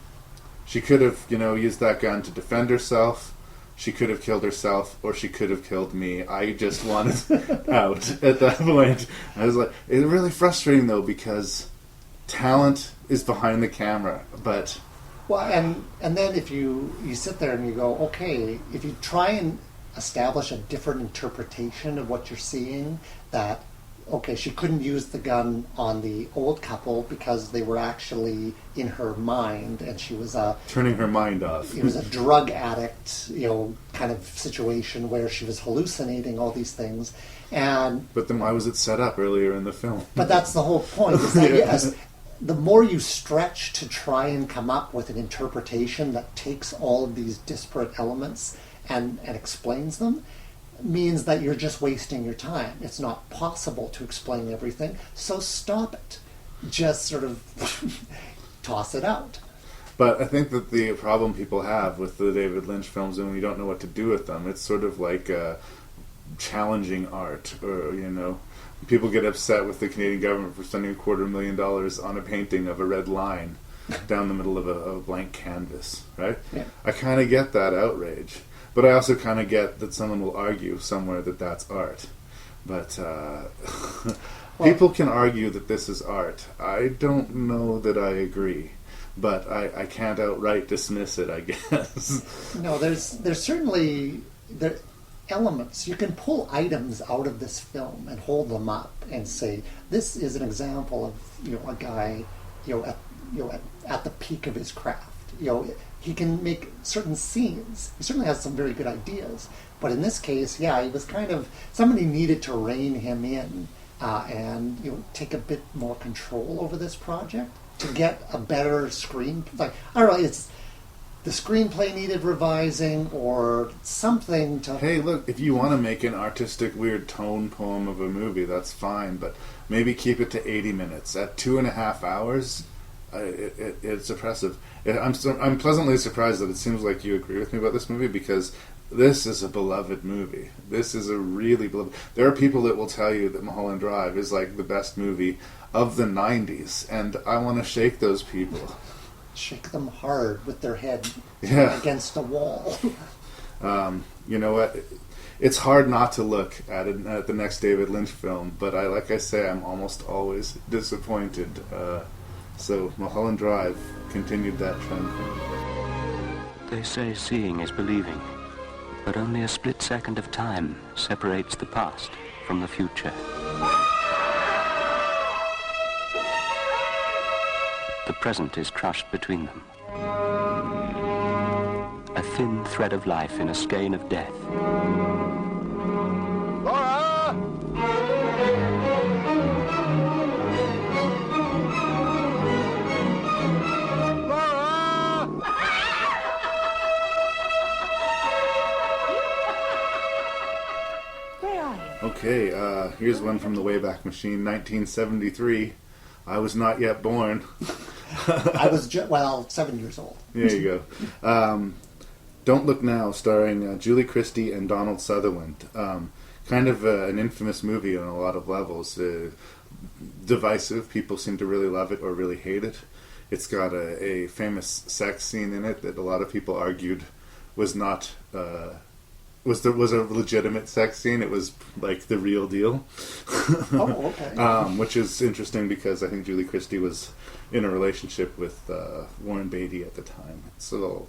she could have, used that gun to defend herself. She could have killed herself, or she could have killed me. I just wanted out at that point. I was like, it's really frustrating, though, because talent is behind the camera, but... Well, and then if you sit there and you go, okay, if you try and establish a different interpretation of what you're seeing, that, okay, she couldn't use the gun on the old couple because they were actually in her mind, and she was turning her mind off. It was a drug addict, kind of situation where she was hallucinating all these things, and... But then why was it set up earlier in the film? But that's the whole point, is that, yes, the more you stretch to try and come up with an interpretation that takes all of these disparate elements and explains them, means that you're just wasting your time. It's not possible to explain everything, so stop it. Just sort of toss it out. But I think that the problem people have with the David Lynch films, and when you don't know what to do with them, it's sort of like challenging art, or, people get upset with the Canadian government for spending $250,000 on a painting of a red line down the middle of a blank canvas, right? Yeah. I kind of get that outrage, but I also kind of get that someone will argue somewhere that that's art. But people can argue that this is art. I don't know that I agree, but I can't outright dismiss it, I guess. No, there's certainly... elements. You can pull items out of this film and hold them up and say, this is an example of a guy at the peak of his craft. He can make certain scenes. He certainly has some very good ideas, but in this case, he was kind of, somebody needed to rein him in and take a bit more control over this project to get a better screen. Like, I don't know, it's the screenplay needed revising or something to... Hey, look, if you want to make an artistic, weird tone poem of a movie, that's fine, but maybe keep it to 80 minutes. At 2.5 hours, it's oppressive. I'm pleasantly surprised that it seems like you agree with me about this movie, because this is a beloved movie. This is a really beloved... There are people that will tell you that Mulholland Drive is like the best movie of the 90s, and I want to shake those people. Shake them hard with their head against a wall. You know what? It's hard not to look at the next David Lynch film, but like I say, I'm almost always disappointed. So Mulholland Drive continued that trend. They say seeing is believing, but only a split second of time separates the past from the future. The present is crushed between them. A thin thread of life in a skein of death. Laura! Laura! Where are you? Okay, here's one from the Wayback Machine, 1973. I was not yet born. I was 7 years old. There you go. Don't Look Now, starring Julie Christie and Donald Sutherland. Kind of an infamous movie on a lot of levels. Divisive. People seem to really love it or really hate it. It's got a famous sex scene in it that a lot of people argued was not... was a legitimate sex scene. It was like the real deal. Oh, okay. Which is interesting because I think Julie Christie was in a relationship with Warren Beatty at the time. So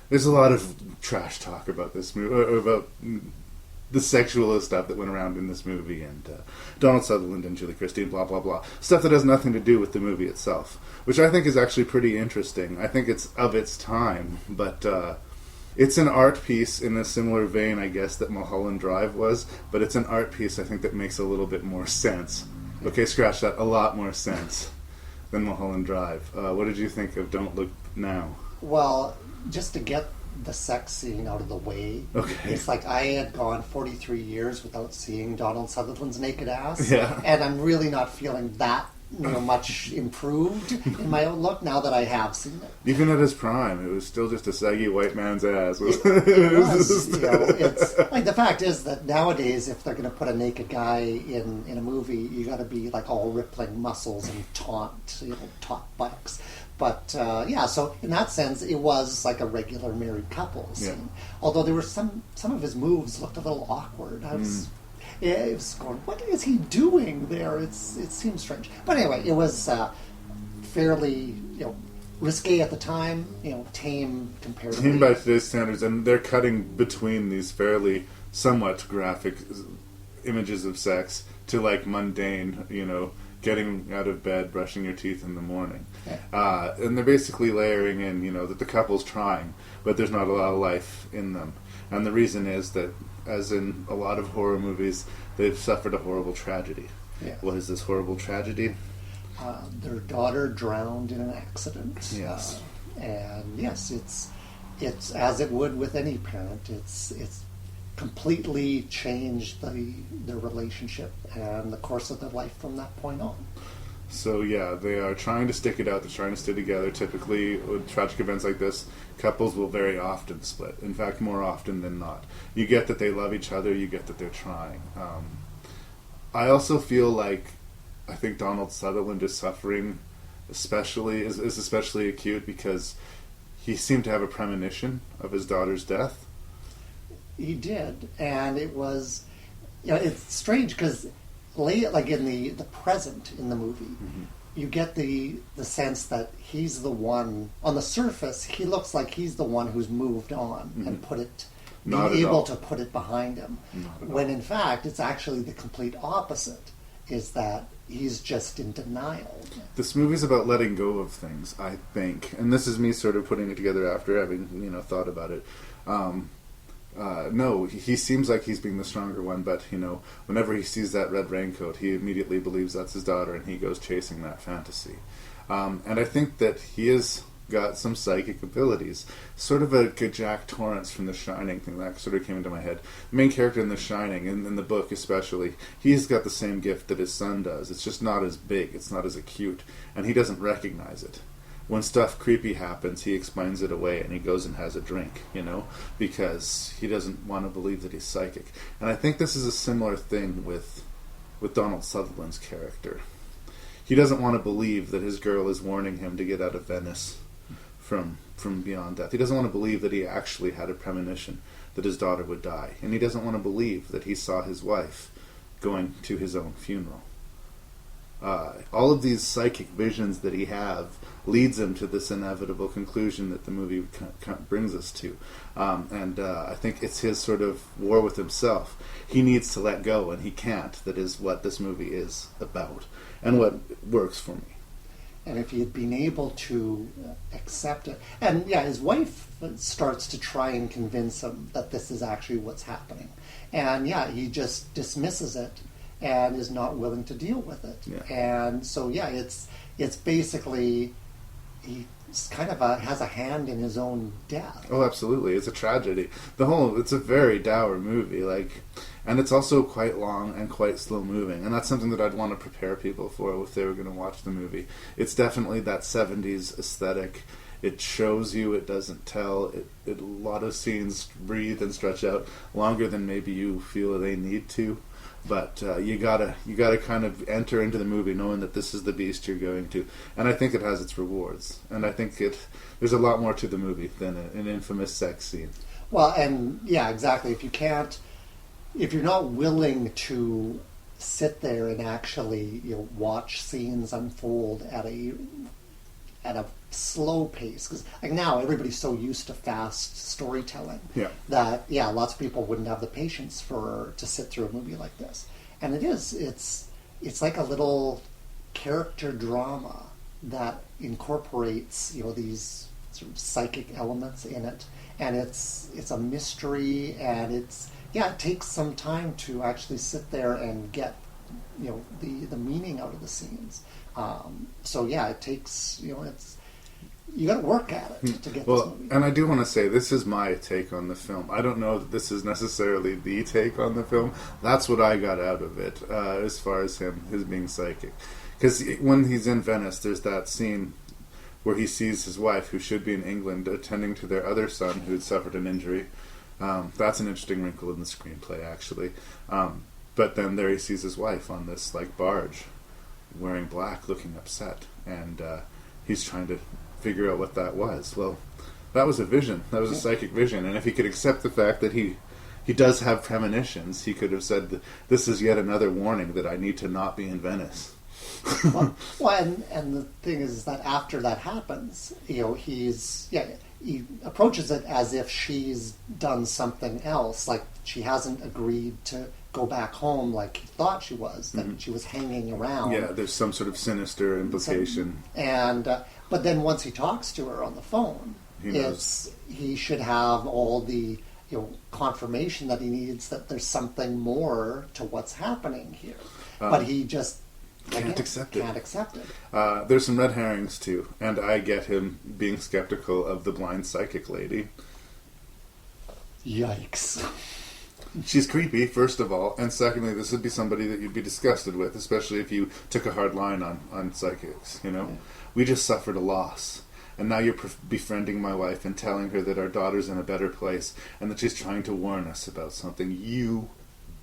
there's a lot of trash talk about this movie, about the sexual stuff that went around in this movie, and Donald Sutherland and Julie Christie and blah blah blah, stuff that has nothing to do with the movie itself, which I think is actually pretty interesting. I think it's of its time, but it's an art piece in a similar vein, I guess, that Mulholland Drive was, but it's an art piece, I think, that makes a little bit more sense. Okay, scratch that. A lot more sense than Mulholland Drive. What did you think of Don't Look Now? Well, just to get the sex scene out of the way, it's like I had gone 43 years without seeing Donald Sutherland's naked ass, and I'm really not feeling that much improved in my own look now that I have seen it. Even at his prime, it was still just a saggy white man's ass. It was. It's like, the fact is that nowadays, if they're going to put a naked guy in a movie, you got to be like all rippling muscles and taut buttocks. But so in that sense, it was like a regular married couple scene. Although there were some of his moves looked a little awkward. I was going, what is he doing there? It seems strange. But anyway, it was fairly risque at the time. Tame comparatively. Tame by today's standards, and they're cutting between these fairly somewhat graphic images of sex to like mundane, getting out of bed, brushing your teeth in the morning. And they're basically layering in, that the couple's trying, but there's not a lot of life in them. And the reason is that, as in a lot of horror movies, they've suffered a horrible tragedy. Yeah. What is this horrible tragedy? Their daughter drowned in an accident. Yes. And yes, it's as it would with any parent. It's completely changed their relationship and the course of their life from that point on. So they are trying to stick it out. They're trying to stay together. Typically, with tragic events like this, couples will very often split. In fact, more often than not. You get that they love each other. You get that they're trying. I also feel like I think Donald Sutherland is suffering, is especially acute because he seemed to have a premonition of his daughter's death. He did, and it was, it's strange because like in the present in the movie, you get the sense that he's the one, on the surface, he looks like he's the one who's moved on and being able to put it behind him. When in fact, it's actually the complete opposite, is that he's just in denial. This movie's about letting go of things, I think. And this is me sort of putting it together after having, thought about it. No, he seems like he's being the stronger one, but, whenever he sees that red raincoat, he immediately believes that's his daughter, and he goes chasing that fantasy. And I think that he has got some psychic abilities. Sort of a Jack Torrance from The Shining thing that sort of came into my head. The main character in The Shining, in the book especially, he's got the same gift that his son does. It's just not as big, it's not as acute, and he doesn't recognize it. When stuff creepy happens, he explains it away and he goes and has a drink, because he doesn't want to believe that he's psychic. And I think this is a similar thing with Donald Sutherland's character. He doesn't want to believe that his girl is warning him to get out of Venice from beyond death. He doesn't want to believe that he actually had a premonition that his daughter would die. And he doesn't want to believe that he saw his wife going to his own funeral. All of these psychic visions that he have leads him to this inevitable conclusion that the movie brings us to. And I think it's his sort of war with himself. He needs to let go, and he can't. That is what this movie is about, and what works for me. And if he had been able to accept it, and his wife starts to try and convince him that this is actually what's happening, and he just dismisses it and is not willing to deal with it. And so it's basically he's kind of has a hand in his own death. Oh, absolutely. It's a tragedy. It's a very dour movie, and it's also quite long and quite slow moving, and that's something that I'd want to prepare people for if they were going to watch the movie. It's definitely that 70s aesthetic. It shows you, it doesn't tell. A lot of scenes breathe and stretch out longer than maybe you feel they need to. But you gotta kind of enter into the movie knowing that this is the beast you're going to, and I think it has its rewards. And I think there's a lot more to the movie than an infamous sex scene. Well, and exactly. If you're not willing to sit there and actually watch scenes unfold at a slow pace, because now everybody's so used to fast storytelling that lots of people wouldn't have the patience to sit through a movie like this. And it's like a little character drama that incorporates these sort of psychic elements in it, and it's a mystery, and it takes some time to actually sit there and get the meaning out of the scenes. It takes you got to work at it to get this movie. And I do want to say, this is my take on the film. I don't know that this is necessarily the take on the film. That's what I got out of it, as far as his being psychic. Because when he's in Venice, there's that scene where he sees his wife, who should be in England, attending to their other son who had suffered an injury. That's an interesting wrinkle in the screenplay, actually. But then there he sees his wife on this barge, wearing black, looking upset, and he's trying to figure out what that was. Well, that was a vision. That was a psychic vision, and if he could accept the fact that he does have premonitions, he could have said, "This is yet another warning that I need to not be in Venice." And the thing is that after that happens, he approaches it as if she's done something else, like she hasn't agreed to go back home like he thought she was, that she was hanging around. Yeah, there's some sort of sinister implication. But then once he talks to her on the phone, he should have all the confirmation that he needs that there's something more to what's happening here. But he just can't accept it. There's some red herrings too, and I get him being skeptical of the blind psychic lady. Yikes. She's creepy, first of all, and secondly, this would be somebody that you'd be disgusted with, especially if you took a hard line on psychics, We just suffered a loss, and now you're befriending my wife and telling her that our daughter's in a better place and that she's trying to warn us about something. You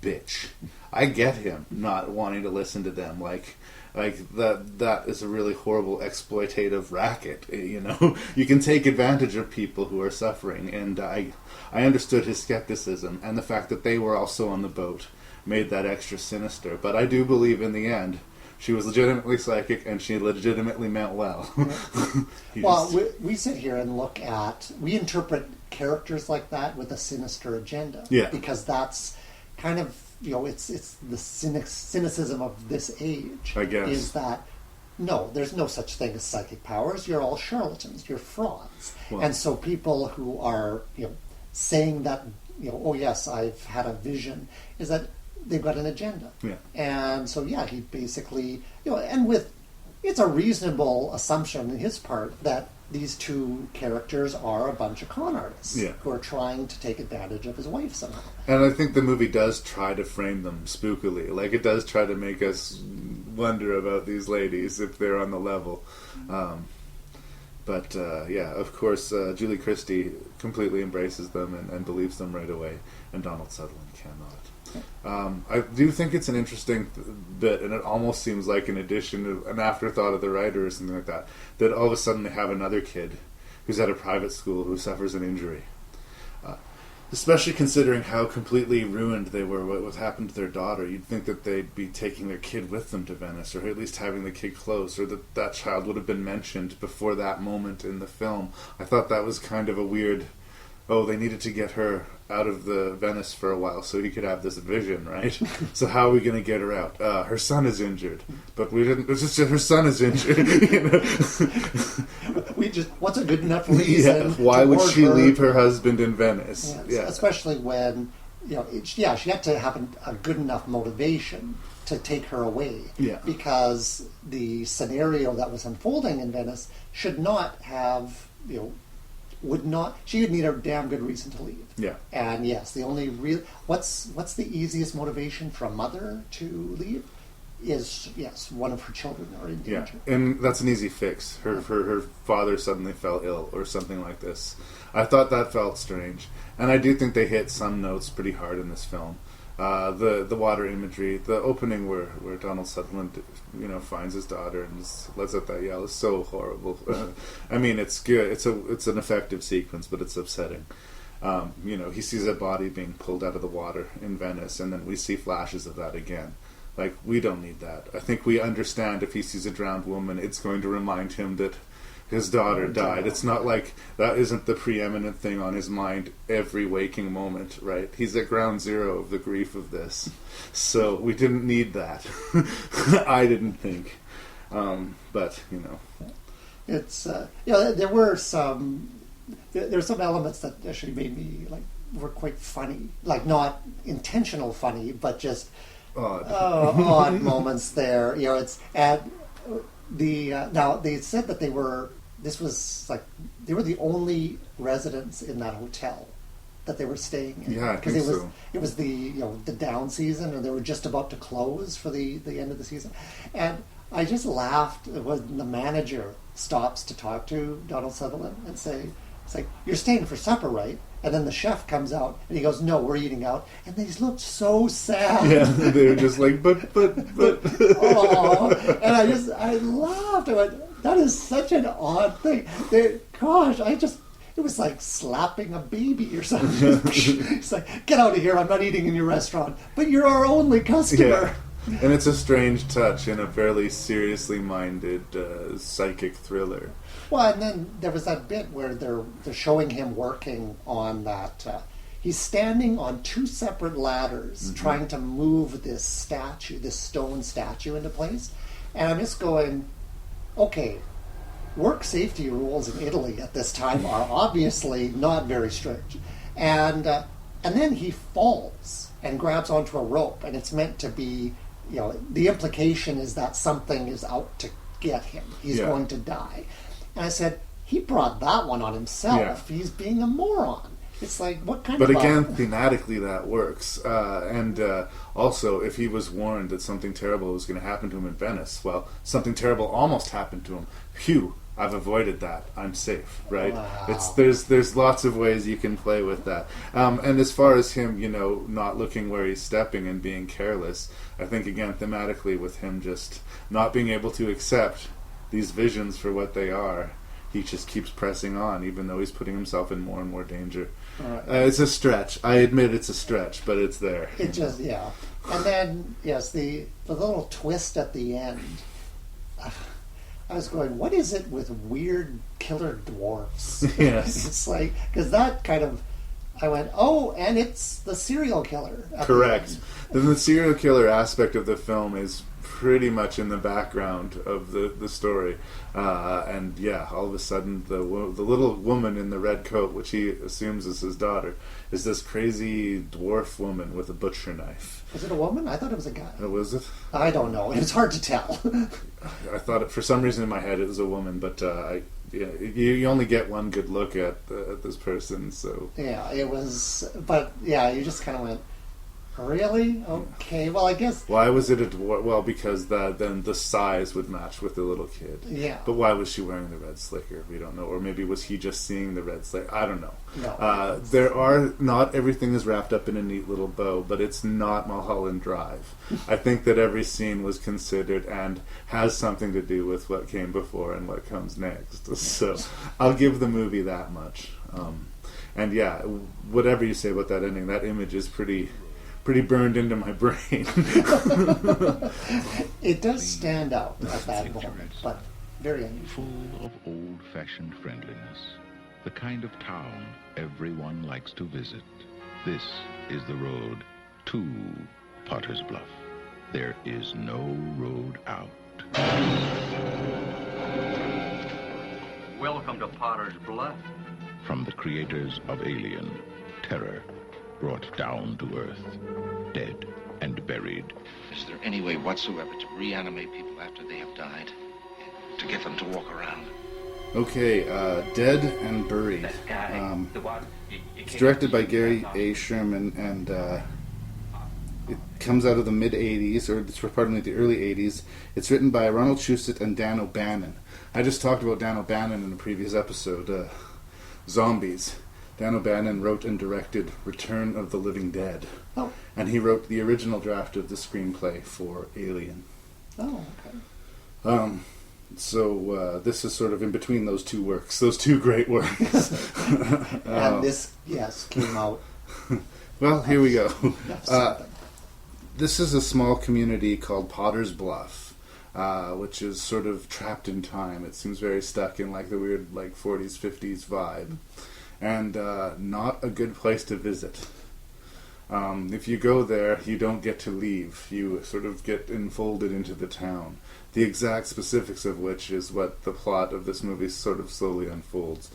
bitch. I get him not wanting to listen to them, like that is a really horrible exploitative racket, You can take advantage of people who are suffering, and I understood his skepticism, and the fact that they were also on the boat made that extra sinister. But I do believe in the end she was legitimately psychic, and she legitimately meant well. We sit here and we interpret characters like that with a sinister agenda. Yeah. Because that's kind of, it's the cynicism of this age. I guess. Is that, no, there's no such thing as psychic powers. You're all charlatans. You're frauds. And so people who are, saying that oh yes, I've had a vision, is that they've got an agenda. Yeah. And so, yeah, he basically, and it's a reasonable assumption on his part that these two characters are a bunch of con artists who are trying to take advantage of his wife somehow. And I think the movie does try to frame them spookily. Like, it does try to make us wonder about these ladies if they're on the level. But of course, Julie Christie completely embraces them and believes them right away, and Donald Sutherland cannot. I do think it's an interesting bit, and it almost seems like an addition, an afterthought of the writer or something like that, that all of a sudden they have another kid who's at a private school who suffers an injury. Especially considering how completely ruined they were, what happened to their daughter. You'd think that they'd be taking their kid with them to Venice, or at least having the kid close, or that child would have been mentioned before that moment in the film. I thought that was kind of a weird, they needed to get her out of the Venice for a while so he could have this vision, right? So how are we going to get her out? Her son is injured, but we didn't. It's just her son is injured. What's a good enough reason? Why would she leave her husband in Venice? Especially when she had to have a good enough motivation to take her away. Because the scenario that was unfolding in Venice should not have she would need a damn good reason to leave. And yes, the only what's the easiest motivation for a mother to leave is, one of her children are in danger. And that's an easy fix. Her father suddenly fell ill or something like this. I thought that felt strange, and I do think they hit some notes pretty hard in this film. The water imagery, the opening where Donald Sutherland, finds his daughter and lets out that yell is so horrible. I mean, it's good. It's an effective sequence, but it's upsetting. He sees a body being pulled out of the water in Venice, and then we see flashes of that again. Like, we don't need that. I think we understand if he sees a drowned woman, it's going to remind him that his daughter died. It's not like that isn't the preeminent thing on his mind every waking moment, right? He's at ground zero of the grief of this. So we didn't need that. I didn't think. But, It's, there were some elements that actually made me, were quite funny. Like, not intentional funny, but just odd moments there. It's at now they said that they were the only residents in that hotel that they were staying in. Because it was the the down season, and they were just about to close for the end of the season. And I just laughed when the manager stops to talk to Donald Sutherland and say, it's like, "You're staying for supper, right?" And then the chef comes out and he goes, "No, we're eating out." And they looked so sad. Yeah, they were just like, but. Oh, and I laughed. I went, that is such an odd thing. It was like slapping a baby or something. It's like, "Get out of here, I'm not eating in your restaurant. But you're our only customer." Yeah. And it's a strange touch in a fairly seriously minded psychic thriller. Well, and then there was that bit where they're showing him working on that. He's standing on two separate ladders trying to move this stone statue into place. And I'm just going, okay, work safety rules in Italy at this time are obviously not very strict. And then he falls and grabs onto a rope, and it's meant to be, the implication is that something is out to get him. He's going to die. And I said, he brought that one on himself. He's being a moron. It's like, what kind of... But again, thematically that works. And also, if he was warned that something terrible was going to happen to him in Venice, well, something terrible almost happened to him. Phew, I've avoided that. I'm safe, right? Wow. There's lots of ways you can play with that. And as far as him, not looking where he's stepping and being careless, I think, again, thematically with him just not being able to accept these visions for what they are, he just keeps pressing on, even though he's putting himself in more and more danger. Right. It's a stretch. I admit it's a stretch, but it's there. It just, And then, yes, the little twist at the end. I was going, what is it with weird killer dwarfs? Yes. It's like, because that kind of, I went, oh, and it's the serial killer. Correct. Then the serial killer aspect of the film is pretty much in the background of the story. And yeah, all of a sudden the little woman in the red coat, which he assumes is his daughter, is this crazy dwarf woman with a butcher knife. Was it a woman? I thought it was a guy. Oh, was it? I don't know. It's hard to tell. I thought for some reason in my head it was a woman, but you only get one good look at this person, so... Yeah, it was... But, yeah, you just kind of went, really? Okay, well, I guess... Why was it a dwarf? Well, because then the size would match with the little kid. Yeah. But why was she wearing the red slicker? We don't know. Or maybe was he just seeing the red slicker? I don't know. No. Not everything is wrapped up in a neat little bow, but it's not Mulholland Drive. I think that every scene was considered and has something to do with what came before and what comes next. So I'll give the movie that much. And yeah, whatever you say about that ending, that image is pretty burned into my brain. It does stand out at that moment, but very unusual. Full of old-fashioned friendliness, the kind of town everyone likes to visit. This is the road to Potter's Bluff. There is no road out. Welcome to Potter's Bluff. From the creators of Alien, terror brought down to Earth, dead and buried. Is there any way whatsoever to reanimate people after they have died? To get them to walk around? Okay, Dead and Buried. It's directed by Gary A. Sherman, and it comes out of the mid-'80s, or pardon me, the early '80s. It's written by Ronald Shusett and Dan O'Bannon. I just talked about Dan O'Bannon in a previous episode, Zombies. Dan O'Bannon wrote and directed Return of the Living Dead. Oh. And he wrote the original draft of the screenplay for Alien. Oh, okay. So this is sort of in between those two works, those two great works. And this, yes, came out. Well, here we go. This is a small community called Potter's Bluff, which is sort of trapped in time. It seems very stuck in like the weird 40s, 50s vibe. And not a good place to visit. If you go there, you don't get to leave. You sort of get enfolded into the town. The exact specifics of which is what the plot of this movie sort of slowly unfolds.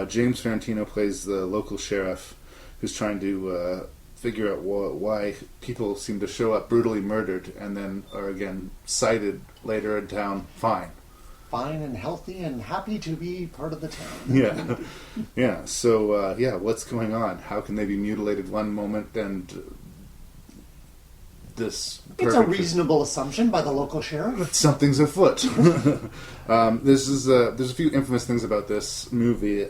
James Ferrantino plays the local sheriff who's trying to figure out why people seem to show up brutally murdered and then are again sighted later in town fine and healthy and happy to be part of the town. Yeah. Yeah. So, what's going on? How can they be mutilated one moment and this... It's a reasonable assumption by the local sheriff. Something's afoot. There's a few infamous things about this movie.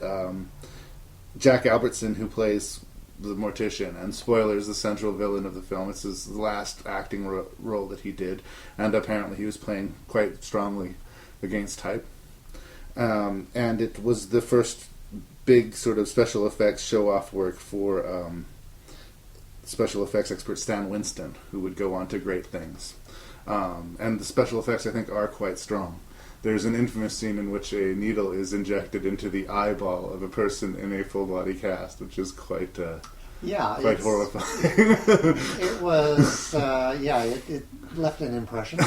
Jack Albertson, who plays the mortician, and spoilers, the central villain of the film. It's his last acting role that he did, and apparently he was playing quite strongly against type. And it was the first big sort of special effects show-off work for special effects expert Stan Winston, who would go on to great things. And the special effects, I think, are quite strong. There's an infamous scene in which a needle is injected into the eyeball of a person in a full-body cast, which is quite horrifying. It was, it left an impression.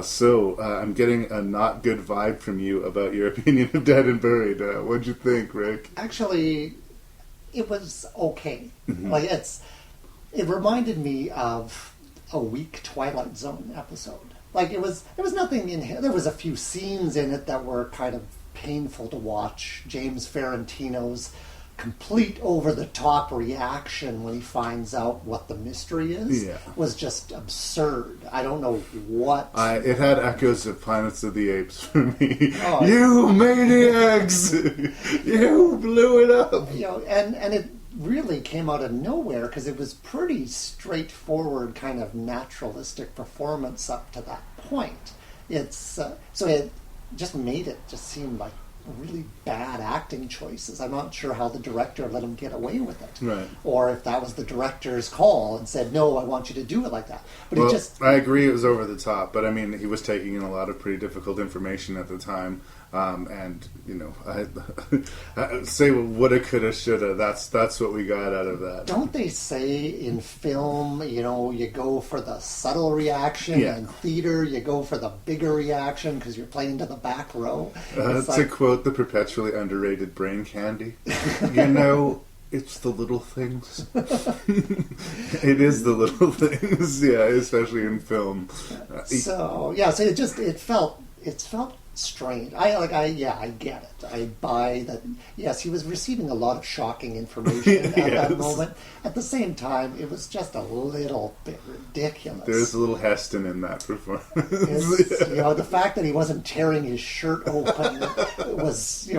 So I'm getting a not good vibe from you about your opinion of Dead and Buried. What'd you think, Rick? Actually, it was okay. Mm-hmm. It reminded me of a weak Twilight Zone episode. It was nothing in here. There was a few scenes in it that were kind of painful to watch. James Ferrantino's complete over-the-top reaction when he finds out what the mystery is was just absurd. I don't know what... it had echoes of Planets of the Apes for me. Oh, you maniacs! You blew it up! And it really came out of nowhere because it was pretty straightforward, kind of naturalistic performance up to that point. So it just made it just seem like really bad acting choices. I'm not sure how the director let him get away with it. Right. Or if that was the director's call and said, no, I want you to do it like that. But I agree it was over the top, but I mean, he was taking in a lot of pretty difficult information at the time. And I say woulda, coulda, shoulda. That's what we got out of that. Don't they say in film, you go for the subtle reaction, Yeah. in theater you go for the bigger reaction because you're playing to the back row? To quote the perpetually underrated brain candy, it's the little things. It is the little things, yeah, especially in film. So it felt strange. I get it. I buy that. Yes, he was receiving a lot of shocking information at that moment. At the same time, it was just a little bit ridiculous. There's a little Heston in that performance. The fact that he wasn't tearing his shirt open was,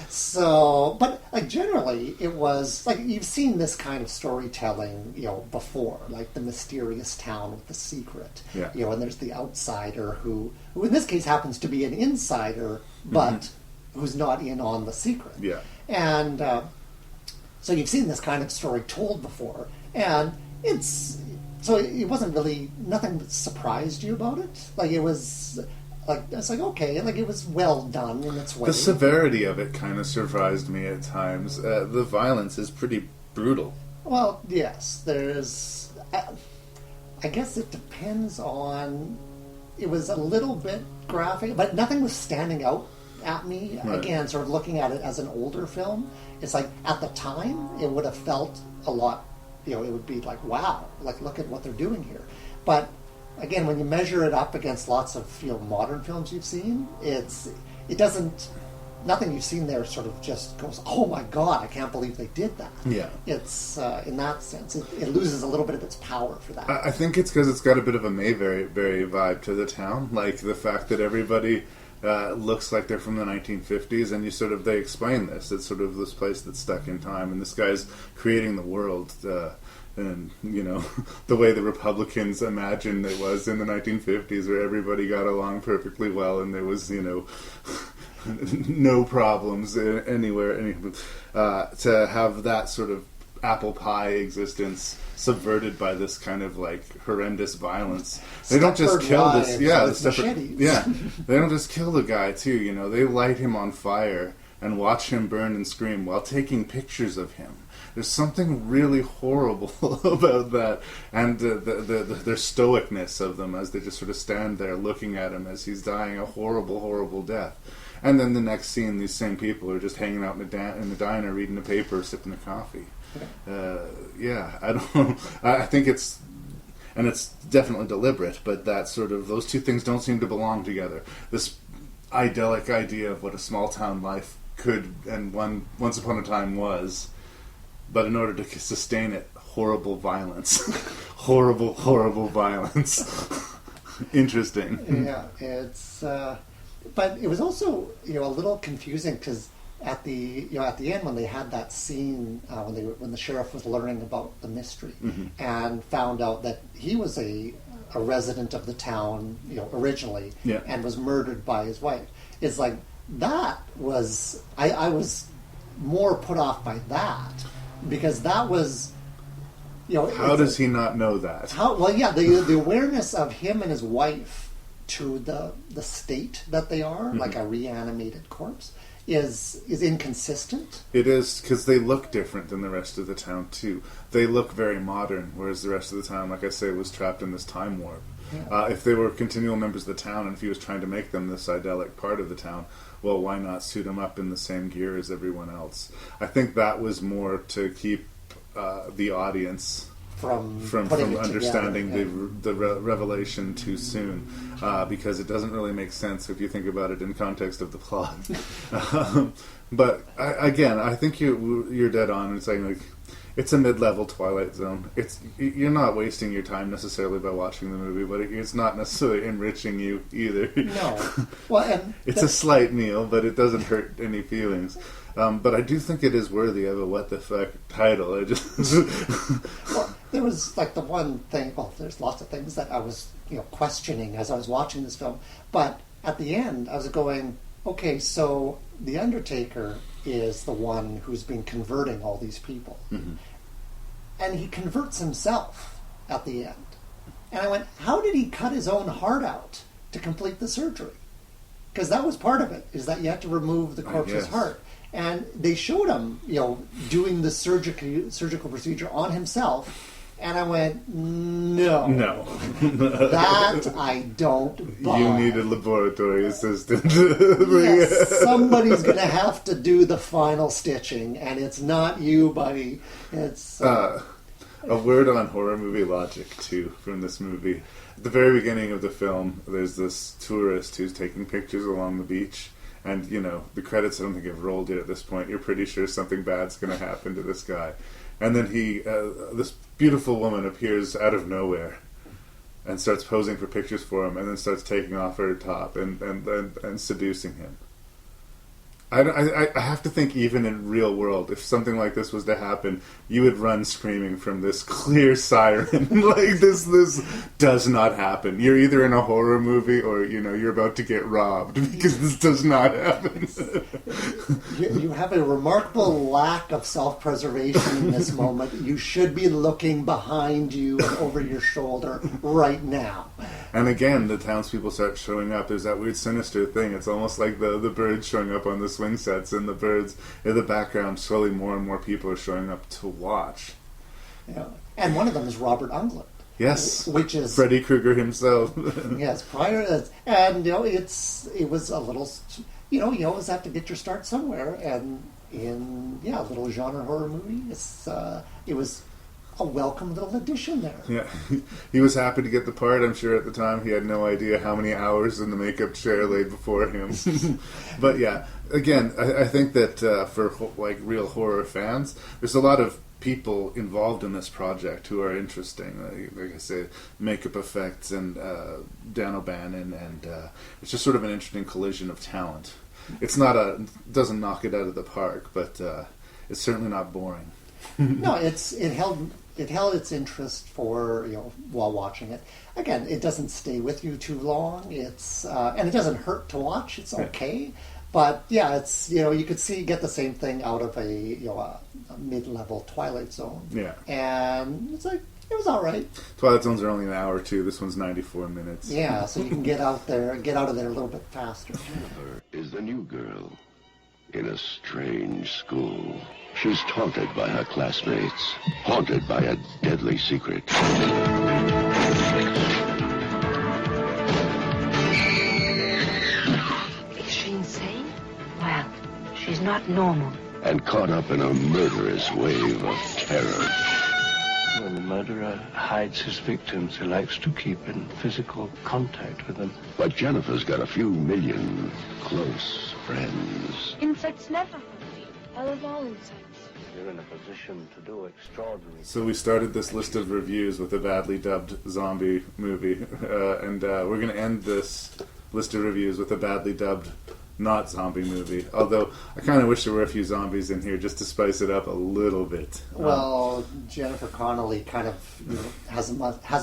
So, but generally, it was you've seen this kind of storytelling, before, like the mysterious town with the secret. Yeah. And there's the outsider who in this case happens to be an insider, but who's not in on the secret. Yeah. And so you've seen this kind of story told before, and it wasn't really, nothing that surprised you about it. It was okay, it was well done in its way. The severity of it kind of surprised me at times. The violence is pretty brutal. Well, yes, there's. I guess it depends on. It was a little bit graphic, but nothing was standing out at me. Right. Again, sort of looking at it as an older film, it's at the time it would have felt a lot. It would be wow, look at what they're doing here. But again, when you measure it up against lots of modern films you've seen, it doesn't. Nothing you've seen there sort of just goes, oh my God, I can't believe they did that. Yeah. It's, in that sense, it loses a little bit of its power for that. I think it's because it's got a bit of a Mayberry vibe to the town. The fact that everybody looks like they're from the 1950s, and they explain this. It's sort of this place that's stuck in time, and this guy's creating the world. And, the way the Republicans imagined it was in the 1950s, where everybody got along perfectly well, and there was, no problems anywhere. To have that sort of apple pie existence subverted by this kind of horrendous violence. They don't just kill this. Yeah, they don't just kill the guy too. They light him on fire and watch him burn and scream while taking pictures of him. There's something really horrible about that, and their stoicness of them as they just sort of stand there looking at him as he's dying a horrible, horrible death. And then the next scene, these same people are just hanging out in the diner, reading a paper, sipping a coffee. I think it's definitely deliberate, but that sort of, those two things don't seem to belong together. This idyllic idea of what a small town life could and once upon a time was, but in order to sustain it, horrible violence. horrible violence. Interesting. Yeah, it's... but it was also, a little confusing because at the end when they had that scene when the sheriff was learning about the mystery and found out that he was a resident of the town, originally, and was murdered by his wife. It's that was I was more put off by that because that was. How does he not know that? The awareness of him and his wife to the state that they are, like a reanimated corpse, is inconsistent. It is, because they look different than the rest of the town too. They look very modern, whereas the rest of the town, like I say, was trapped in this time warp. Yeah. If they were continual members of the town, and if he was trying to make them this idyllic part of the town, well, why not suit them up in the same gear as everyone else? I think that was more to keep the audience from understanding the revelation too soon, because it doesn't really make sense if you think about it in context of the plot. But I think you're dead on in saying it's a mid-level Twilight Zone. You're not wasting your time necessarily by watching the movie, but it's not necessarily enriching you either. No, well, it's a slight meal, but it doesn't hurt any feelings. But I do think it is worthy of a "What the fuck" title. Well, there was the one thing. Well, there's lots of things that I was questioning as I was watching this film. But at the end, I was going, okay, so the Undertaker is the one who's been converting all these people, and he converts himself at the end. And I went, how did he cut his own heart out to complete the surgery? because that was part of it, is that you had to remove the corpse's heart. And they showed him, doing the surgical procedure on himself. And I went, no. That I don't buy. You need a laboratory assistant. Yes, somebody's going to have to do the final stitching, and it's not you, buddy. It's... a word on horror movie logic, too, from this movie. At the very beginning of the film, there's this tourist who's taking pictures along the beach. And, the credits I don't think have rolled yet at this point. You're pretty sure something bad's going to happen to this guy. And then this beautiful woman appears out of nowhere and starts posing for pictures for him, and then starts taking off her top and seducing him. I have to think, even in real world, if something like this was to happen, you would run screaming from this clear siren. Like, this does not happen. You're either in a horror movie or, you're about to get robbed, because this does not happen. You have a remarkable lack of self-preservation in this moment. You should be looking behind you and over your shoulder right now. And again, the townspeople start showing up. There's that weird sinister thing. It's almost like the birds showing up on the swing sets, and the birds in the background. Slowly more and more people are showing up to watch. Yeah. And one of them is Robert Englund. Yes, which is Freddy Krueger himself. Yes, and it was a little, you always have to get your start somewhere, and in a little genre horror movie, it was a welcome little addition there. Yeah, he was happy to get the part. I'm sure at the time he had no idea how many hours in the makeup chair laid before him. But yeah, again, I think that for real horror fans, there's a lot of people involved in this project who are interesting. Like I say, makeup effects and Dan O'Bannon, and it's just sort of an interesting collision of talent. It's not doesn't knock it out of the park, but it's certainly not boring. No, it held its interest for while watching it. Again, it doesn't stay with you too long. It's and it doesn't hurt to watch. It's okay, but yeah, it's you could get the same thing out of a mid-level Twilight Zone. Yeah, and it's like it was all right. Twilight Zones are only an hour or two. This one's 94 minutes. Yeah, so you can get out of there a little bit faster. Jennifer is the new girl in a strange school. She's taunted by her classmates, haunted by a deadly secret. Is she insane? Well, she's not normal. And caught up in a murderous wave of terror. When the murderer hides his victims, he likes to keep in physical contact with them. But Jennifer's got a few million close friends. Insects never hurt me. I love all insects. You're in a position to do extraordinary. So we started this list of reviews with a badly dubbed zombie movie, and we're going to end this list of reviews with a badly dubbed not zombie movie. Although I kind of wish there were a few zombies in here just to spice it up a little bit. Well, Jennifer Connelly kind of has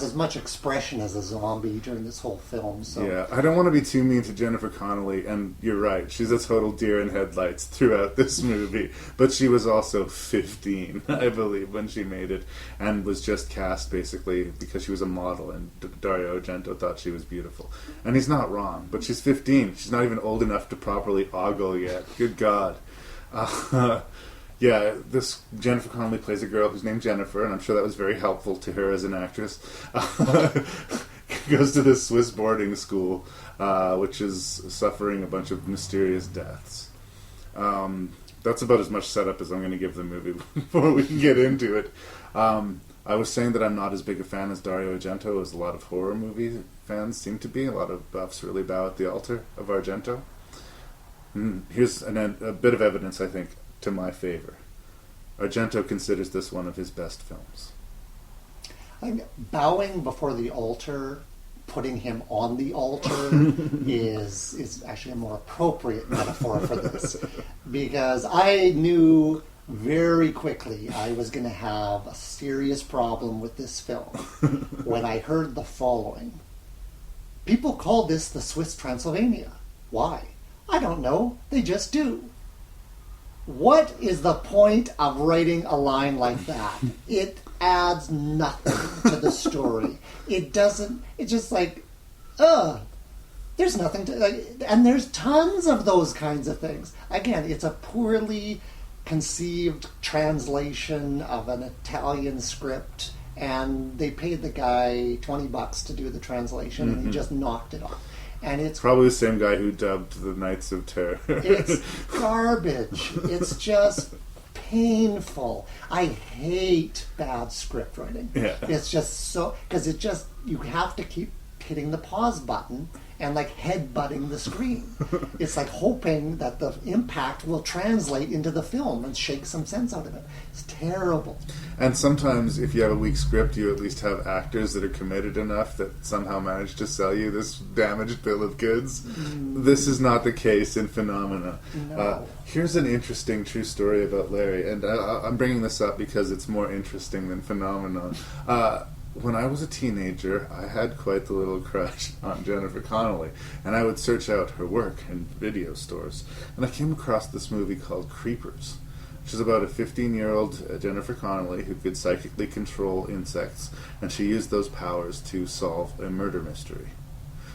as much expression as a zombie during this whole film. So yeah, I don't want to be too mean to Jennifer Connelly, and you're right, she's a total deer in headlights throughout this movie. But she was also 15, I believe, when she made it, and was just cast basically because she was a model, and Dario Argento thought she was beautiful. And he's not wrong, but she's 15. She's not even old enough to properly ogle yet. Good God. Yeah, this Jennifer Connelly plays a girl who's named Jennifer, and I'm sure that was very helpful to her as an actress. Goes to this Swiss boarding school, which is suffering a bunch of mysterious deaths. That's about as much setup as I'm going to give the movie before we can get into it. I was saying that I'm not as big a fan as Dario Argento as a lot of horror movie fans seem to be. A lot of buffs really bow at the altar of Argento. Here's a bit of evidence, I think, to my favor. Argento considers this one of his best films. Bowing before the altar, putting him on the altar is actually a more appropriate metaphor for this. Because I knew very quickly I was going to have a serious problem with this film when I heard the following. People call this the Swiss Transylvania. Why? I don't know. They just do. What is the point of writing a line like that? It adds nothing to the story. It doesn't. It's just like, There's nothing to... and there's tons of those kinds of things. Again, it's a poorly conceived translation of an Italian script, and they paid the guy $20 to do the translation, and he just knocked it off. And it's probably the same guy who dubbed the Knights of Terror. It's garbage. It's just painful. I hate bad script writing. Yeah. It's just so... because it just... you have to keep hitting the pause button and like headbutting the screen. It's like hoping that the impact will translate into the film and shake some sense out of it. It's terrible. And sometimes if you have a weak script, you at least have actors that are committed enough that somehow manage to sell you this damaged bill of goods. This is not the case in Phenomena. No. Here's an interesting true story about Larry, and I'm bringing this up because it's more interesting than Phenomena. When I was a teenager, I had quite the little crush on Jennifer Connelly, and I would search out her work in video stores. And I came across this movie called Creepers, which is about a 15-year-old Jennifer Connelly who could psychically control insects, and she used those powers to solve a murder mystery.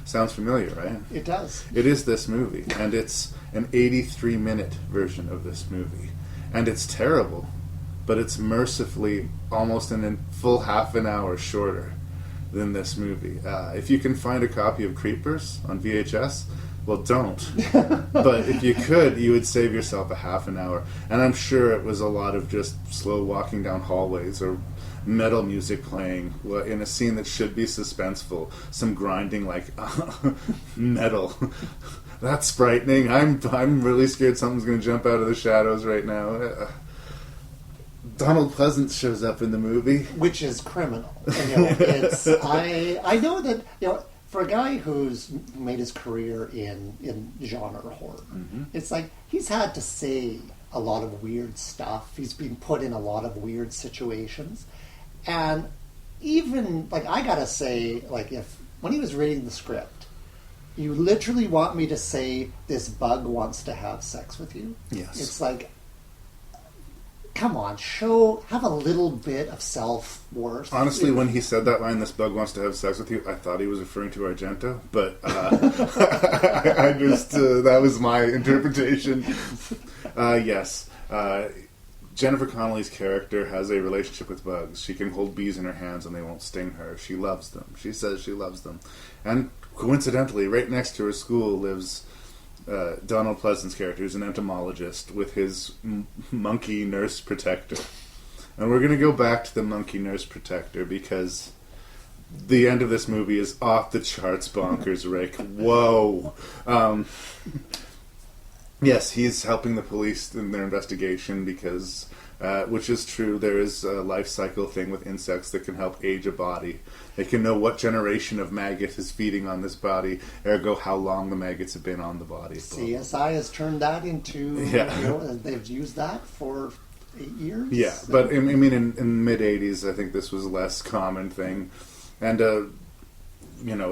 Sounds familiar, right? It does. It is this movie, and it's an 83-minute version of this movie. And it's terrible, but it's mercifully almost a full half an hour shorter than this movie. If you can find a copy of Creepers on VHS, well, don't. But if you could, you would save yourself a half an hour. And I'm sure it was a lot of just slow walking down hallways or metal music playing in a scene that should be suspenseful. Some grinding like metal. That's frightening. I'm really scared something's going to jump out of the shadows right now. Donald Pleasance shows up in the movie, which is criminal. It's I know that for a guy who's made his career in genre horror, it's like he's had to say a lot of weird stuff. He's been put in a lot of weird situations, and even like I gotta say, like when he was reading the script, you literally want me to say this bug wants to have sex with you. Yes, it's like. Come on, have a little bit of self-worth. Honestly, when he said that line, "This bug wants to have sex with you," I thought he was referring to Argento, but I just that was my interpretation. Yes, Jennifer Connelly's character has a relationship with bugs. She can hold bees in her hands and they won't sting her. She loves them. She says she loves them. And coincidentally, right next to her school lives Donald Pleasance's character, who's an entomologist, with his monkey nurse protector. And we're going to go back to the monkey nurse protector because the end of this movie is off the charts bonkers, Rick. Whoa. Yes, he's helping the police in their investigation because, which is true, there is a life cycle thing with insects that can help age a body. They can know what generation of maggot is feeding on this body, ergo how long the maggots have been on the body. CSI has turned that into, they've used that for 8 years. Yeah, but I mean, in the mid-'80s, I think this was a less common thing. And, a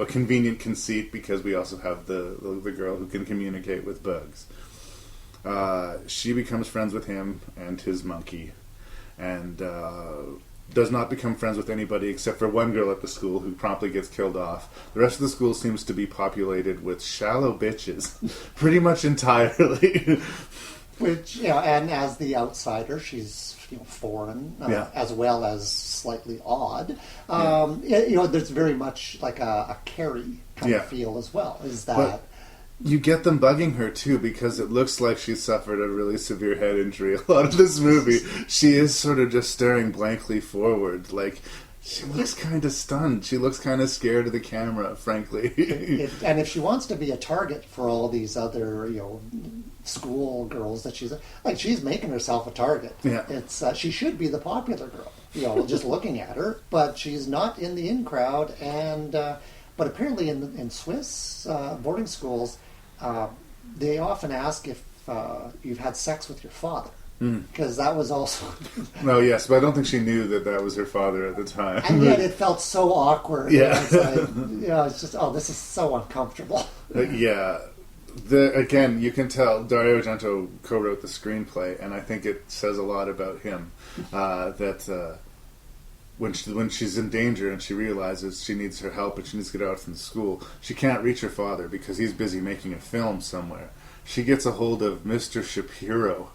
convenient conceit because we also have the girl who can communicate with bugs. She becomes friends with him and his monkey, and does not become friends with anybody except for one girl at the school who promptly gets killed off. The rest of the school seems to be populated with shallow bitches, pretty much entirely. Which, and as the outsider, she's foreign, as well as slightly odd. There's very much like a Carrie kind of feel as well. Is that... But you get them bugging her, too, because it looks like she suffered a really severe head injury. A lot of this movie, she is sort of just staring blankly forward. Like, she looks kind of stunned. She looks kind of scared of the camera, frankly. And if she wants to be a target for all these other, school girls that she's making herself a target. Yeah. It's she should be the popular girl, just looking at her, but she's not in the in crowd. And but apparently in Swiss boarding schools, they often ask if you've had sex with your father. Because that was also... No, yes, but I don't think she knew that was her father at the time. And yet it felt so awkward. Yeah. It's like, it's just, this is so uncomfortable. Again, you can tell Dario Argento co-wrote the screenplay, and I think it says a lot about him. That when she's in danger and she realizes she needs her help and she needs to get out from the school, she can't reach her father because he's busy making a film somewhere. She gets a hold of Mr. Shapiro,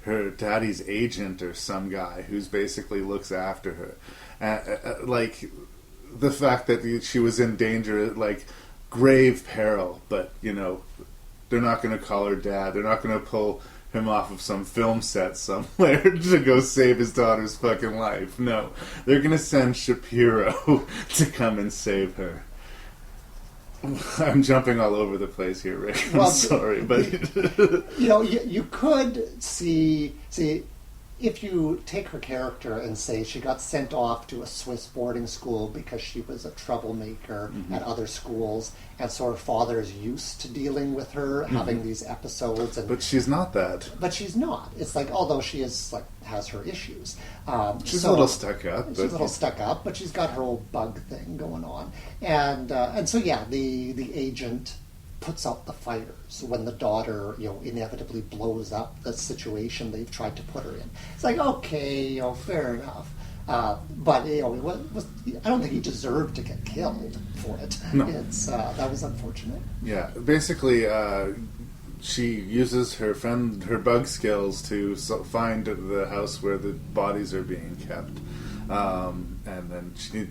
her daddy's agent or some guy who's basically looks after her. Like, the fact that she was in danger, like, grave peril, but, you know, they're not going to call her dad. They're not going to pull him off of some film set somewhere to go save his daughter's fucking life. No. They're going to send Shapiro to come and save her. I'm jumping all over the place here, Rick. I'm sorry, but... you know, you could see... If you take her character and say she got sent off to a Swiss boarding school because she was a troublemaker at other schools, and so her father is used to dealing with her, having these episodes. But she's not that. But she's not. It's like, although she is like has her issues. She's a little stuck up. She's a little stuck up, but she's got her old bug thing going on. And so, yeah, the agent puts out the fires when the daughter, you know, inevitably blows up the situation they've tried to put her in. It's like, okay, you know, fair enough. But, you know, I don't think he deserved to get killed for it. No. That was unfortunate. Yeah, basically, she uses her bug skills to find the house where the bodies are being kept. And then she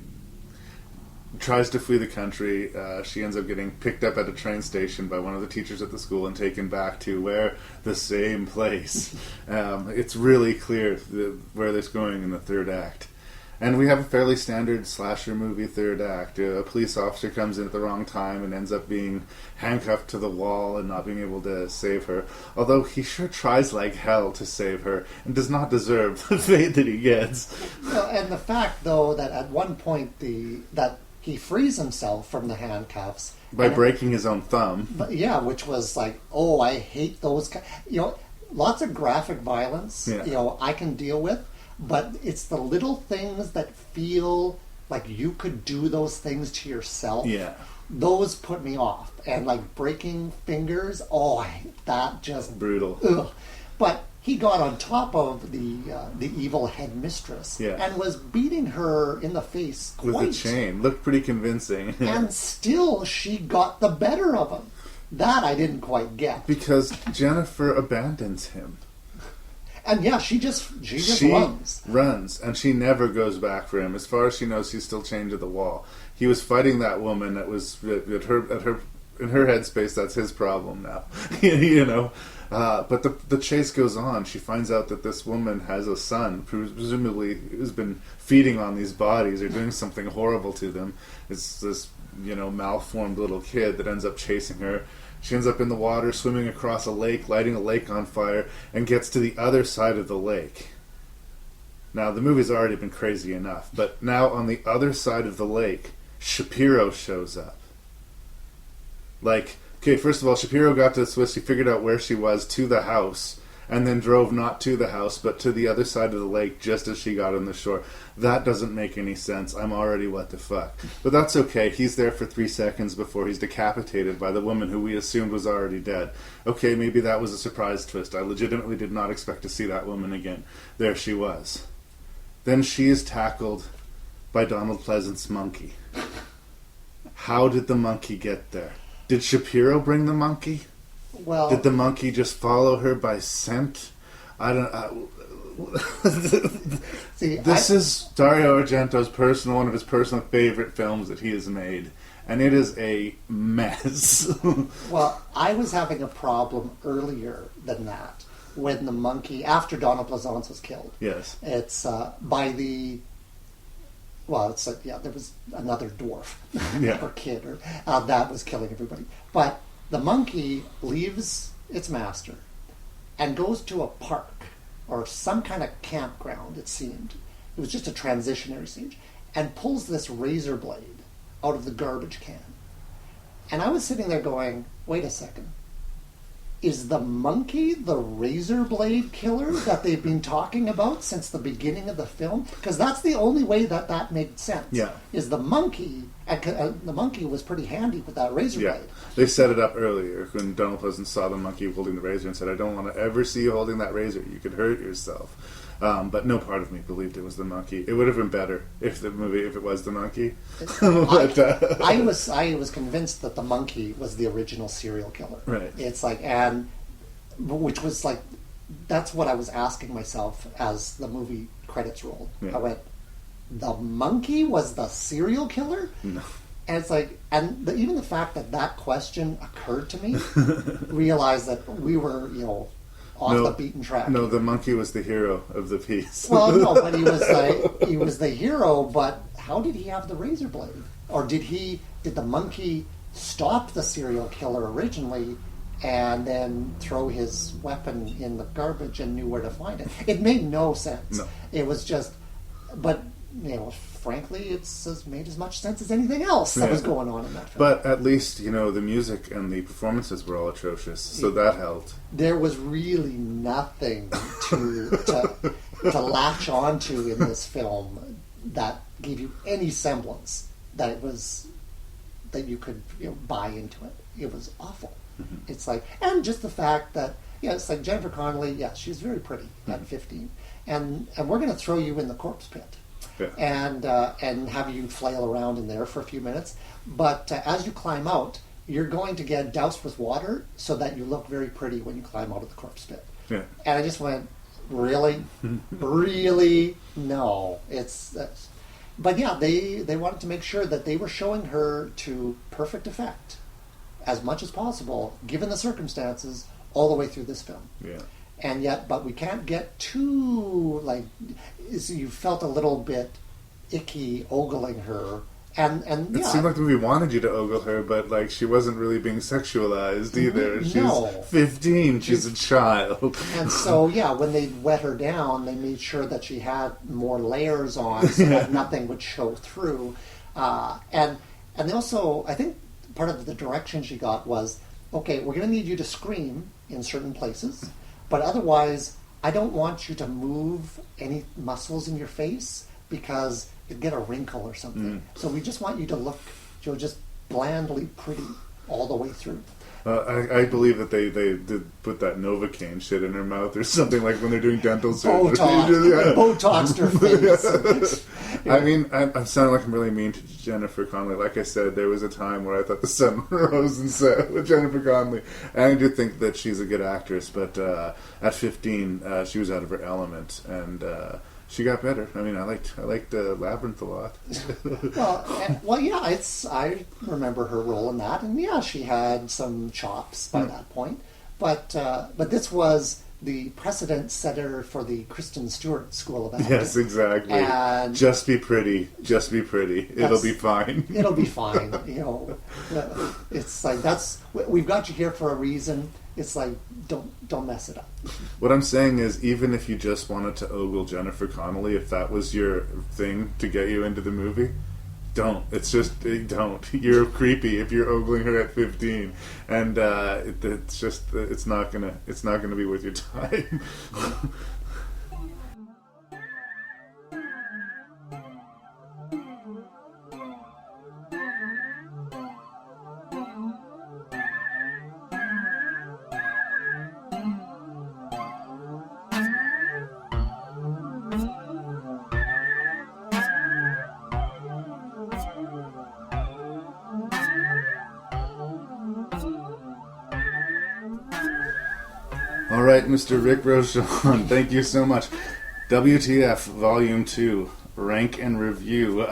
tries to flee the country. She ends up getting picked up at a train station by one of the teachers at the school and taken back to where? The same place. It's really clear where this going in the third act. And we have a fairly standard slasher movie third act. A police officer comes in at the wrong time and ends up being handcuffed to the wall and not being able to save her. Although he sure tries like hell to save her and does not deserve the fate that he gets. Well, and the fact, though, that at one point that he frees himself from the handcuffs by breaking his own thumb. But yeah, which was like, oh, I hate those. You know, lots of graphic violence. Yeah. You know, I can deal with, but it's the little things that feel like you could do those things to yourself. Yeah, those put me off. And like breaking fingers. Oh, that just brutal. Ugh. But he got on top of the evil headmistress and was beating her in the face with a chain. Looked pretty convincing. And still she got the better of him. That I didn't quite get. Because Jennifer abandons him. And yeah, she just runs. And she never goes back for him. As far as she knows, he's still chained to the wall. He was fighting that woman that was in her headspace. That's his problem now. You know. But the chase goes on. She finds out that this woman has a son, presumably who's been feeding on these bodies or doing something horrible to them. It's this, you know, malformed little kid that ends up chasing her. She ends up in the water, swimming across a lake, lighting a lake on fire, and gets to the other side of the lake. Now, the movie's already been crazy enough, but now on the other side of the lake, Shapiro shows up. Like... Okay, first of all, Shapiro got to the Swiss. He figured out where she was to the house, and then drove not to the house, but to the other side of the lake just as she got on the shore. That doesn't make any sense. I'm already what the fuck. But that's okay. He's there for 3 seconds before he's decapitated by the woman who we assumed was already dead. Okay, maybe that was a surprise twist. I legitimately did not expect to see that woman again. There she was. Then she is tackled by Donald Pleasant's monkey. How did the monkey get there? Did Shapiro bring the monkey? Well, did the monkey just follow her by scent? I don't. This is Dario Argento's one of his personal favorite films that he has made, and it is a mess. Well, I was having a problem earlier than that when the monkey, after Donald Pleasance was killed. Yes, it's by the. Well, it's there was another dwarf or kid that was killing everybody. But the monkey leaves its master and goes to a park or some kind of campground, it seemed. It was just a transitionary stage. And pulls this razor blade out of the garbage can. And I was sitting there going, wait a second. Is the monkey the razor blade killer that they've been talking about since the beginning of the film? Because that's the only way that made sense. Yeah. Is the monkey, the monkey was pretty handy with that razor blade. They set it up earlier when Donald Pleasance saw the monkey holding the razor and said, I don't want to ever see you holding that razor. You could hurt yourself. But no part of me believed it was the monkey. It would have been better if it was the monkey. But, I was convinced that the monkey was the original serial killer. Right. It's like, which was like, that's what I was asking myself as the movie credits rolled. Yeah. I went, the monkey was the serial killer? No. And it's like, even the fact that question occurred to me, realized that we were, off the beaten track. No, the monkey was the hero of the piece. Well, no, but he was the hero. But how did he have the razor blade? Or did the monkey stop the serial killer originally, and then throw his weapon in the garbage and knew where to find it? It made no sense. No. It was just, but frankly, it's made as much sense as anything else that was going on in that film. But at least, the music and the performances were all atrocious, so that helped. There was really nothing to latch onto in this film that gave you any semblance that you could buy into it. It was awful. Mm-hmm. It's like, and just the fact that, it's like Jennifer Connelly, she's very pretty at 15. And we're going to throw you in the corpse pit. Yeah. And have you flail around in there for a few minutes. But as you climb out, you're going to get doused with water so that you look very pretty when you climb out of the corpse pit. Yeah. And I just went, really? Really? No. But they wanted to make sure that they were showing her to perfect effect as much as possible, given the circumstances, all the way through this film. Yeah. And yet, but we can't get too, you felt a little bit icky ogling her. And it seemed like the movie wanted you to ogle her, but she wasn't really being sexualized either. No. She's 15, she's a child. And so, when they wet her down, they made sure that she had more layers on so that nothing would show through. And they also, I think part of the direction she got was, okay, we're going to need you to scream in certain places, but otherwise, I don't want you to move any muscles in your face because you'd get a wrinkle or something. So we just want you to look, just blandly pretty all the way through. I believe that they did put that Novocaine shit in her mouth or something, like when they're doing dental surgery. Botoxed her face. I mean, I'm sounding like I'm really mean to Jennifer Connelly. Like I said, there was a time where I thought the sun rose and set with Jennifer Connelly. And I do think that she's a good actress, but at 15, she was out of her element, and she got better. I mean, I liked Labyrinth a lot. I remember her role in that, and she had some chops by that point. But this was the precedent setter for the Kristen Stewart School of Acting. Yes, exactly. And just be pretty. Just be pretty. It'll be fine. It'll be fine. It's like we've got you here for a reason. It's like don't mess it up. What I'm saying is, even if you just wanted to ogle Jennifer Connelly, if that was your thing to get you into the movie, don't. It's just don't. You're creepy if you're ogling her at 15, and it's not gonna be worth your time. All right, Mr. Rick Rochon, thank you so much. WTF Volume 2, Rank and Review.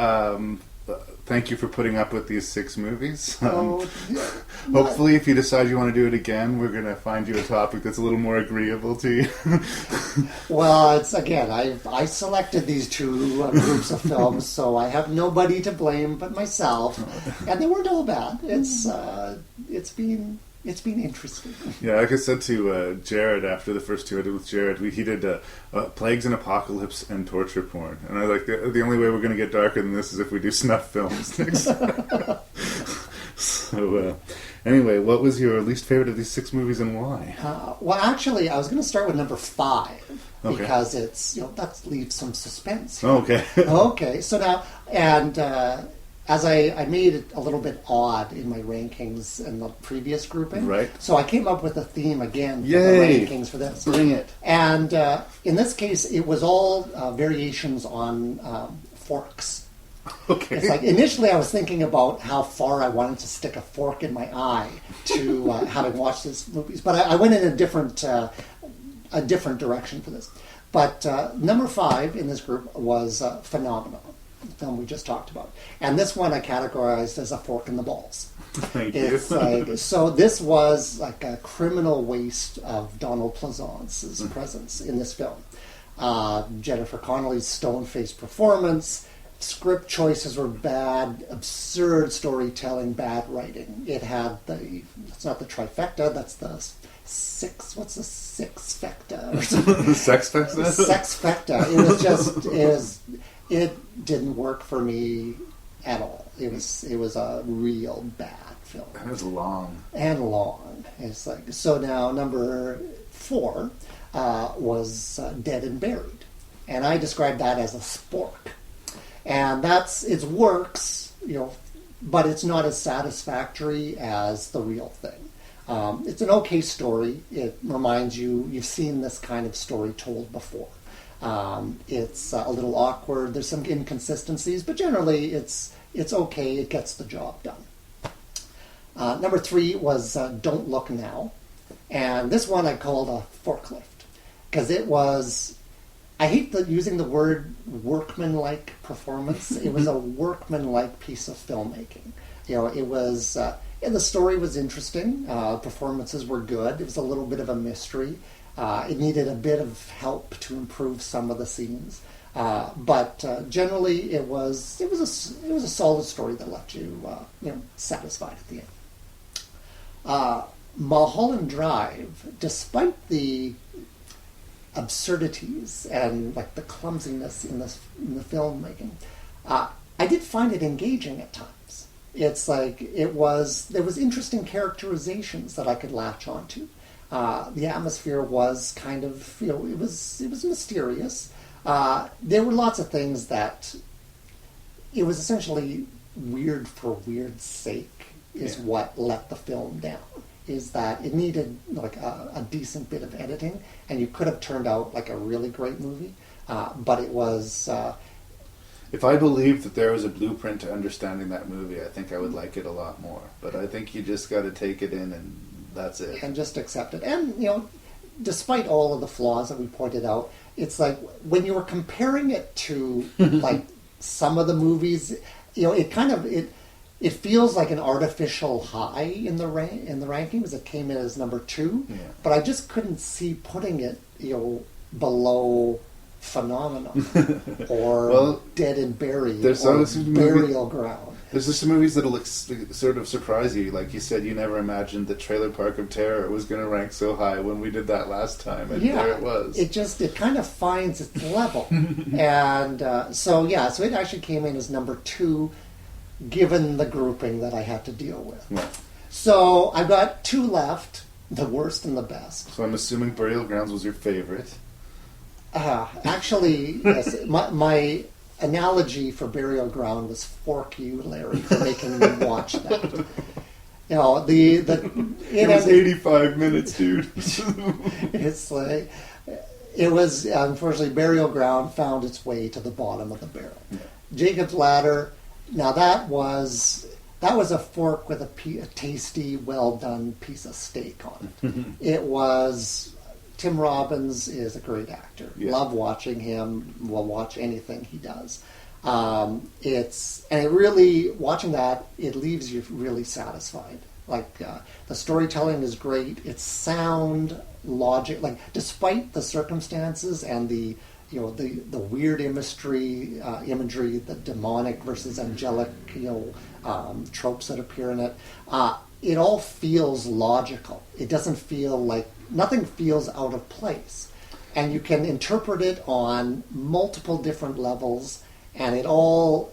Thank you for putting up with these 6 movies. Hopefully, if you decide you want to do it again, we're going to find you a topic that's a little more agreeable to you. Well, it's again, I selected these 2 groups of films, so I have nobody to blame but myself, and they weren't all bad. It's been interesting. Yeah, like I said to Jared after the first 2 I did with Jared, he did Plagues and Apocalypse and Torture Porn. And I was like, the only way we're going to get darker than this is if we do snuff films next time. So, anyway, what was your least favorite of these 6 movies and why? Well, actually, I was going to start with number 5. Okay. Because it's, that leaves some suspense here. Okay. Okay, so now, and as I made it a little bit odd in my rankings in the previous grouping. Right. So I came up with a theme again for Yay! the rankings for this. Bring it. And in this case, it was all variations on forks. Okay. It's like initially I was thinking about how far I wanted to stick a fork in my eye to having watched these movies, but I went in a different direction for this. But number 5 in this group was Phenomenon, the film we just talked about. And this one I categorized as a fork in the balls. Thank It's you. like, so this was like a criminal waste of Donald Pleasance's presence in this film. Jennifer Connelly's stone-faced performance, script choices were bad, absurd storytelling, bad writing. It had it's not the trifecta, that's the what's the sexfecta? Sexfecta? Sexfecta. It didn't work for me at all. It was a real bad film. It was long. And long. It's like, so now number 4 was Dead and Buried. And I described that as a spork. And it works, but it's not as satisfactory as the real thing. It's an okay story. It reminds you've seen this kind of story told before. It's a little awkward. There's some inconsistencies, but generally it's okay. It gets the job done. Number 3 was Don't Look Now. And this one I called a forklift because it was... I hate using the word workman-like performance. It was a workman-like piece of filmmaking. It was... the story was interesting. Performances were good. It was a little bit of a mystery. It needed a bit of help to improve some of the scenes. But generally, it was a solid story that left you satisfied at the end. Mulholland Drive, despite the absurdities and like the clumsiness in the filmmaking, I did find it engaging at times. It's like there was interesting characterizations that I could latch onto. The atmosphere was kind of it was mysterious. There were lots of things that it was essentially weird for weird's sake is what let the film down. Is that it needed like a decent bit of editing, and you could have turned out like a really great movie, but it was... if I believed that there was a blueprint to understanding that movie, I think I would like it a lot more. But I think you just got to take it in, and that's it. And just accept it. And, despite all of the flaws that we pointed out, it's like when you were comparing it to like some of the movies, it feels like an artificial high in the rankings. It came in as number 2, but I just couldn't see putting it, below Phenomenon or Dead and Buried or Burial Ground. There's just some movies that'll sort of surprise you. Like you said, you never imagined that Trailer Park of Terror was going to rank so high when we did that last time, and there it was. It kind of finds its level, and so it actually came in as number 2. Given the grouping that I had to deal with. Yeah. So I've got 2 left, the worst and the best. So I'm assuming Burial Grounds was your favorite. Actually, yes. My analogy for Burial Ground was fork you, Larry, for making me watch that. It was 85 minutes, dude. It's like... It was, unfortunately, Burial Ground found its way to the bottom of the barrel. Yeah. Jacob's Ladder... Now that was a fork with a tasty, well-done piece of steak on it. It was... Tim Robbins is a great actor. Yeah. Love watching him. Will watch anything he does. Watching that, it leaves you really satisfied. Like the storytelling is great. It's sound, logic. Like despite the circumstances and the weird imagery, the demonic versus angelic, tropes that appear in it, it all feels logical. It doesn't feel like, nothing feels out of place. And you can interpret it on multiple different levels, and it all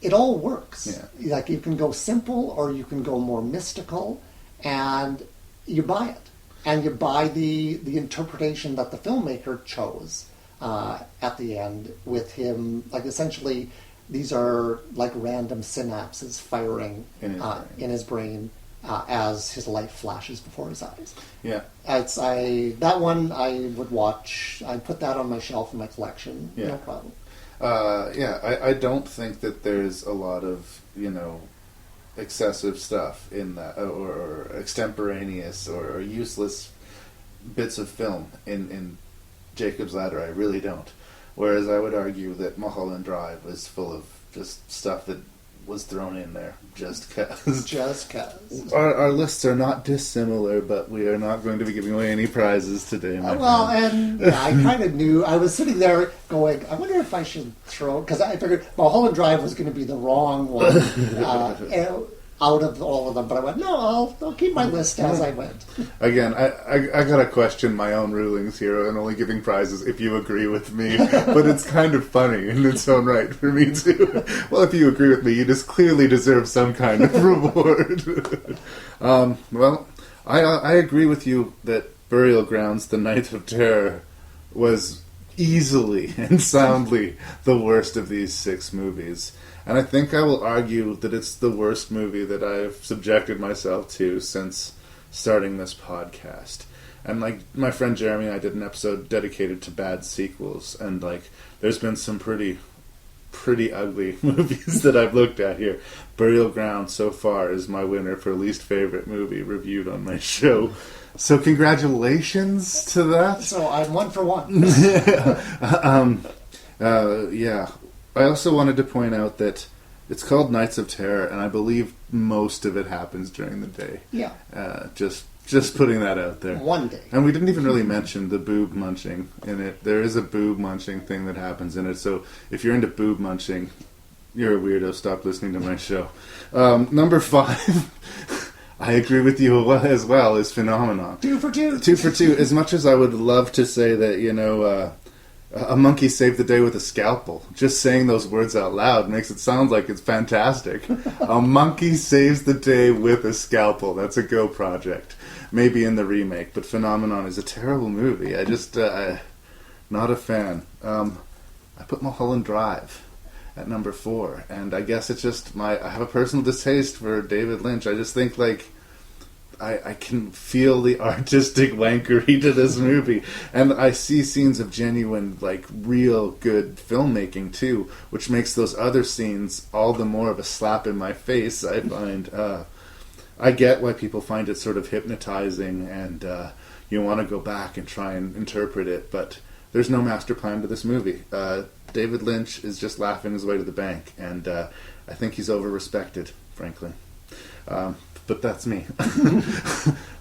works. Yeah. Like you can go simple or you can go more mystical, and you buy it. And you buy the interpretation that the filmmaker chose at the end, with him, like essentially these are like random synapses firing in his brain as his life flashes before his eyes. Yeah. That one I would watch. I'd put that on my shelf in my collection. Yeah. No problem. I don't think that there's a lot of, excessive stuff in that, or extemporaneous or useless bits of film in Jacob's Ladder. I really don't. Whereas I would argue that Mulholland Drive was full of just stuff that was thrown in there just because. Just because. Our lists are not dissimilar, but we are not going to be giving away any prizes today. And I kind of knew. I was sitting there going, I wonder if I should throw, because I figured Mulholland Drive was going to be the wrong one out of all of them. But I went, no, I'll keep my list as I went. Again, I got to question my own rulings here and only giving prizes if you agree with me. But it's kind of funny in its own right for me too. Well, if you agree with me, you just clearly deserve some kind of reward. Well, I agree with you that Burial Grounds, The Night of Terror, was easily and soundly the worst of these 6 movies. And I think I will argue that it's the worst movie that I've subjected myself to since starting this podcast. And like my friend Jeremy and I did an episode dedicated to bad sequels, and like there's been some pretty ugly movies that I've looked at here. Burial Ground so far is my winner for least favorite movie reviewed on my show. So congratulations to that. So I'm 1 for 1. Yeah. I also wanted to point out that it's called Nights of Terror, and I believe most of it happens during the day. Yeah. Just putting that out there. One day. And we didn't even really mention the boob munching in it. There is a boob munching thing that happens in it, so if you're into boob munching, you're a weirdo. Stop listening to my show. Number 5... I agree with you as well, is Phenomenon. 2 for 2. 2 for 2. As much as I would love to say that, a monkey saved the day with a scalpel, just saying those words out loud makes it sound like it's fantastic. A monkey saves the day with a scalpel. That's a Go project. Maybe in the remake, but Phenomenon is a terrible movie. I just, not a fan. I put Mulholland Drive at number 4, and I guess it's just I have a personal distaste for David Lynch. I just think, like, I can feel the artistic wankery to this movie, and I see scenes of genuine, like, real good filmmaking too, which makes those other scenes all the more of a slap in my face. I find I get why people find it sort of hypnotizing, and you want to go back and try and interpret it, but there's no master plan to this movie. David Lynch is just laughing his way to the bank, and I think he's over-respected, frankly. But that's me.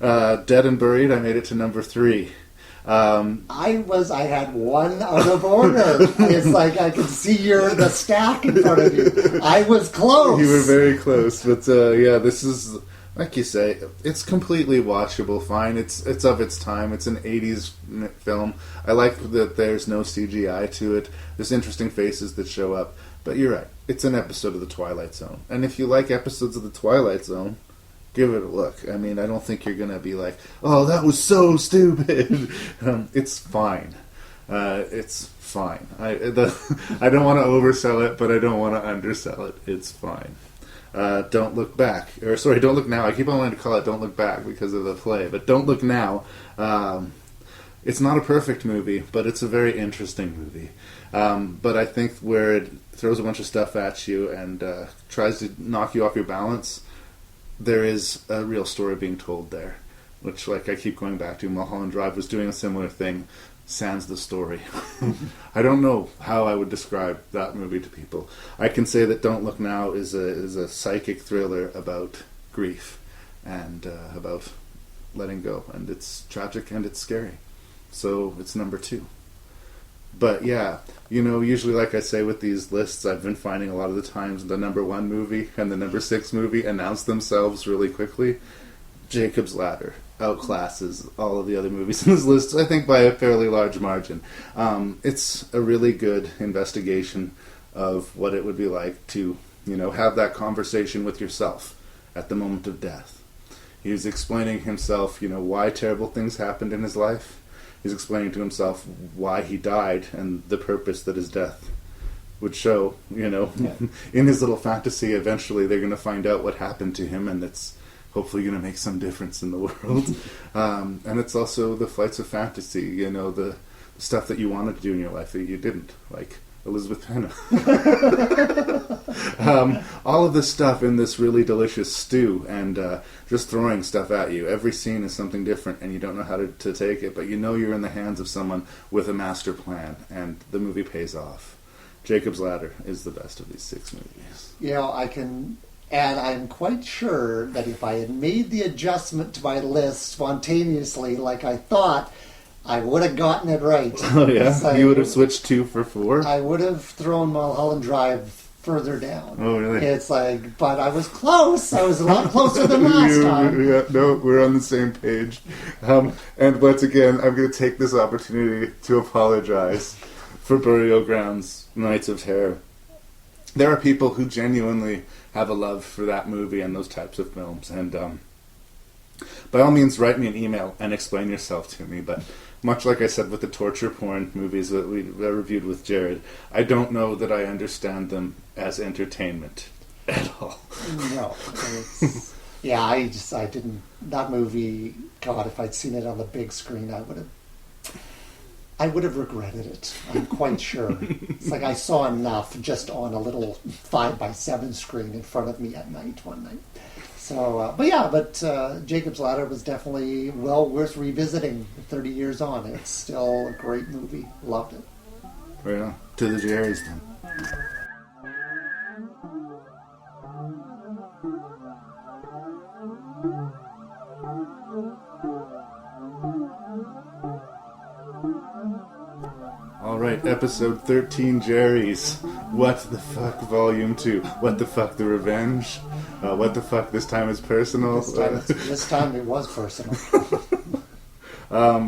Dead and Buried, I made it to number 3. I had one out of order. It's like I could see the stack in front of you. I was close. You were very close, but yeah, this is, like you say, it's completely watchable. Fine, it's of its time. It's an 80s film. I like that there's no CGI to it. There's interesting faces that show up. But you're right. It's an episode of The Twilight Zone. And if you like episodes of The Twilight Zone, give it a look. I mean, I don't think you're going to be like, oh, that was so stupid. It's fine. It's fine. I don't want to oversell it, but I don't want to undersell it. It's fine. Don't Look Back. Or, sorry, Don't Look Now. I keep on wanting to call it Don't Look Back because of the play. But Don't Look Now. It's not a perfect movie, but it's a very interesting movie. But I think where it throws a bunch of stuff at you and tries to knock you off your balance, there is a real story being told there, which, like I keep going back to, Mulholland Drive was doing a similar thing, sans the story. I don't know how I would describe that movie to people. I can say that Don't Look Now is a psychic thriller about grief and about letting go, and it's tragic and it's scary. So it's number 2. But yeah, usually, like I say with these lists, I've been finding a lot of the times the number 1 movie and the number 6 movie announce themselves really quickly. Jacob's Ladder outclasses all of the other movies in this list, I think, by a fairly large margin. It's a really good investigation of what it would be like to, have that conversation with yourself at the moment of death. He's explaining himself, why terrible things happened in his life. He's explaining to himself why he died and the purpose that his death would show, in his little fantasy, eventually they're going to find out what happened to him, and it's hopefully going to make some difference in the world. And it's also the flights of fantasy, the stuff that you wanted to do in your life that you didn't, like Elizabeth Hannah. All of this stuff in this really delicious stew, and just throwing stuff at you. Every scene is something different, and you don't know how to take it, but you're in the hands of someone with a master plan, and the movie pays off. Jacob's Ladder is the best of these 6 movies. And I'm quite sure that if I had made the adjustment to my list spontaneously like I thought, I would have gotten it right. Oh, yeah? You would have switched 2 for 4? I would have thrown Mulholland Drive further down. Oh, really? It's like, but I was close. I was a lot closer than last time. Yeah, no, we're on the same page. And once again, I'm going to take this opportunity to apologize for Burial Ground's Nights of Terror. There are people who genuinely have a love for that movie and those types of films, and by all means write me an email and explain yourself to me, but much like I said with the torture porn movies that we reviewed with Jared, I don't know that I understand them as entertainment at all. No. I didn't, that movie, God, if I'd seen it on the big screen, I would have regretted it. I'm quite sure. It's like I saw enough just on a little 5x7 screen in front of me at night one night. So, but Jacob's Ladder was definitely well worth revisiting 30 years on. It's still a great movie. Loved it. Right on. To the Jerry's then. Alright, episode 13, Jerry's What the Fuck, Volume 2. What the Fuck, The Revenge? What the Fuck, This Time Is Personal? This time it was personal.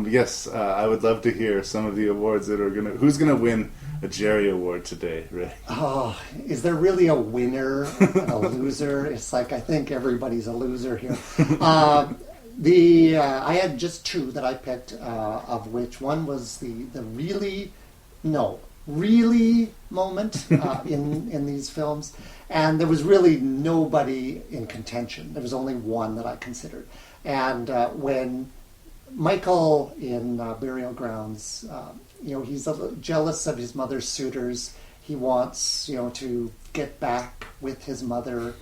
Yes, I would love to hear some of the awards that are gonna... Who's gonna win a Jerry Award today, Ray? Oh, is there really a winner and a loser? It's like, I think everybody's a loser here. I had just 2 that I picked, of which one was the really moment in these films, and there was really nobody in contention. There was only one that I considered, and when Michael in Burial Grounds, he's a little jealous of his mother's suitors. He wants to get back with his mother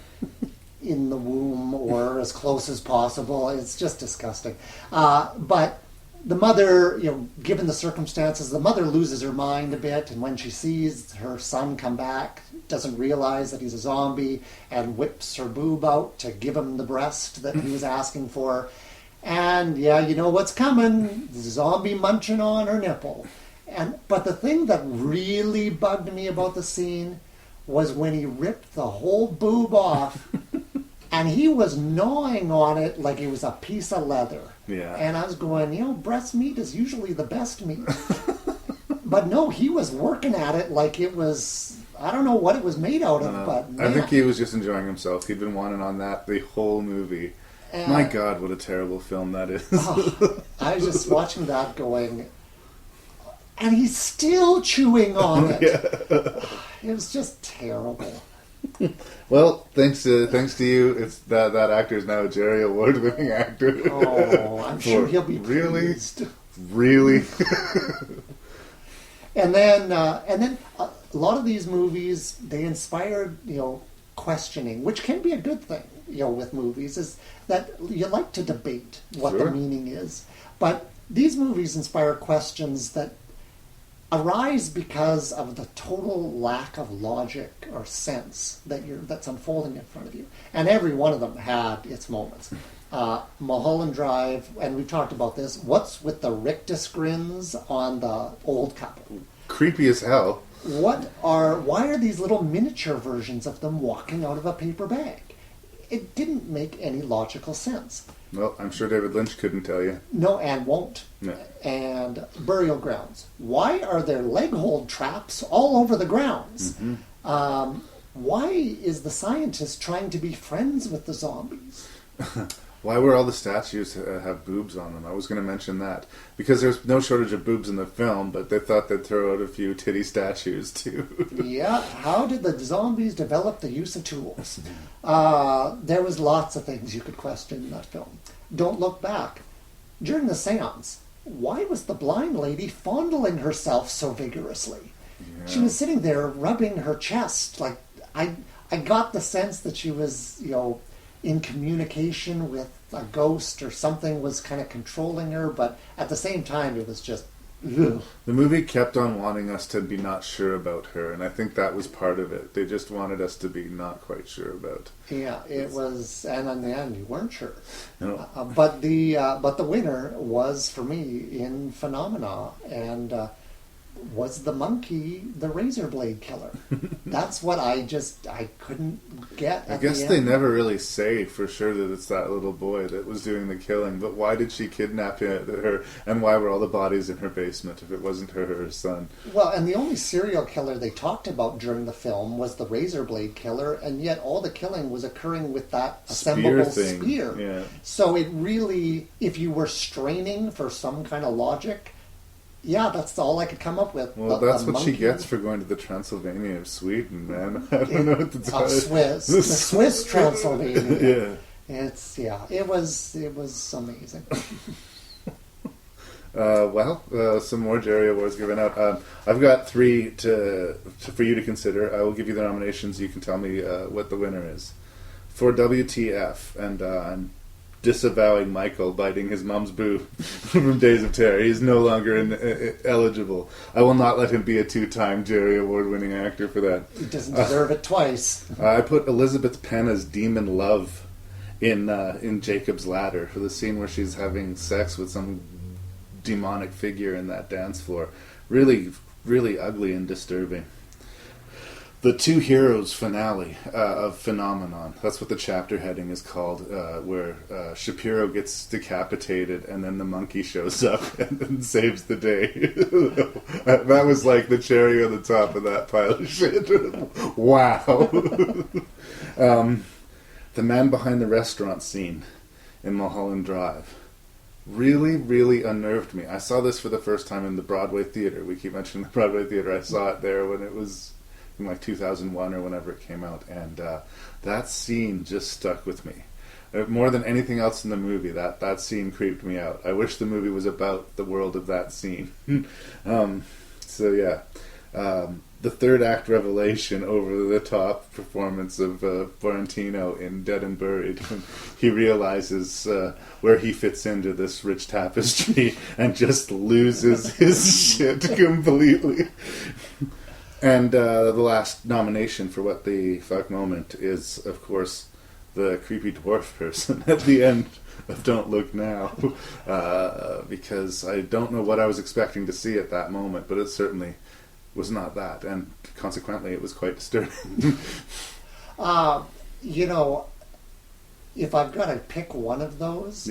in the womb or as close as possible. It's just disgusting. But the mother, given the circumstances, the mother loses her mind a bit, and when she sees her son come back, doesn't realize that he's a zombie, and whips her boob out to give him the breast that he was asking for. And you know what's coming, the zombie munching on her nipple. But the thing that really bugged me about the scene was when he ripped the whole boob off, and he was gnawing on it like it was a piece of leather. Yeah. And I was going, breast meat is usually the best meat. But no, he was working at it like it was, I don't know what it was made out of, but man. I think he was just enjoying himself. He'd been wanting on that the whole movie. My God, what a terrible film that is. I was just watching that going, and he's still chewing on it. Yeah. It was just terrible. Well, thanks to you, it's that actor is now a Jerry Award-winning actor. Oh, I'm sure he'll be pleased. Really? And then a lot of these movies, they inspired questioning, which can be a good thing. With movies, is that you like to debate what the meaning is, but these movies inspire questions that arise because of the total lack of logic or sense that's unfolding in front of you. And every one of them had its moments. Mulholland Drive, and we've talked about this, what's with the rictus grins on the old couple? Creepy as hell. Why are these little miniature versions of them walking out of a paper bag? It didn't make any logical sense. Well, I'm sure David Lynch couldn't tell you. No, and won't. No. And Burial Grounds. Why are there leg hold traps all over the grounds? Mm-hmm. Why is the scientist trying to be friends with the zombies? Why were all the statues have boobs on them? I was going to mention that. Because there's no shortage of boobs in the film, but they thought they'd throw out a few titty statues, too. Yeah, how did the zombies develop the use of tools? There was lots of things you could question in that film. Don't look back. During the seance, why was the blind lady fondling herself so vigorously? Yeah. She was sitting there rubbing her chest. Like, I got the sense that she was, in communication with a ghost or something was kind of controlling her, but at the same time it was just ugh. The movie kept on wanting us to be not sure about her, and I think that was part of it. They just wanted us to be not quite sure about. Yeah, it was, and in the end you weren't sure. No. But the winner was, for me, in Phenomena, and was the monkey the razor blade killer? That's what I couldn't get. I guess they never really say for sure that it's that little boy that was doing the killing, but why did she kidnap her, and why were all the bodies in her basement if it wasn't her or her son? Well, and the only serial killer they talked about during the film was the razor blade killer, and yet all the killing was occurring with that assemblable spear. Yeah. So it really, if you were straining for some kind of logic, yeah, that's all I could come up with. Well, that's what she gets for going to the Transylvania of Sweden, man. I don't know what to tell you. Swiss. The Swiss Transylvania. Yeah. It was amazing. Some more Jerry Awards given out. I've got 3 for you to consider. I will give you the nominations. You can tell me what the winner is. For WTF, and I'm disavowing Michael biting his mom's boob from Days of Terror. He's no longer eligible. I will not let him be a 2-time Jerry Award-winning actor for that. He doesn't deserve it twice. I put Elizabeth Penna's Demon Love in Jacob's Ladder for the scene where she's having sex with some demonic figure in that dance floor. Really, really ugly and disturbing. The Two Heroes finale of Phenomenon. That's what the chapter heading is called, where Shapiro gets decapitated and then the monkey shows up and saves the day. That was like the cherry on the top of that pile of shit. Wow. The man behind the restaurant scene in Mulholland Drive really, really unnerved me. I saw this for the first time in the Broadway Theater. We keep mentioning the Broadway Theater. I saw it there when it was in like 2001 or whenever it came out, and that scene just stuck with me. More than anything else in the movie, that scene creeped me out. I wish the movie was about the world of that scene. The third act revelation, over-the-top performance of Florentino in Dead and Buried, when he realizes where he fits into this rich tapestry and just loses his shit completely. And the last nomination for what the fuck moment is, of course, the creepy dwarf person at the end of Don't Look Now, because I don't know what I was expecting to see at that moment, but it certainly was not that, and consequently it was quite disturbing. If I've got to pick one of those,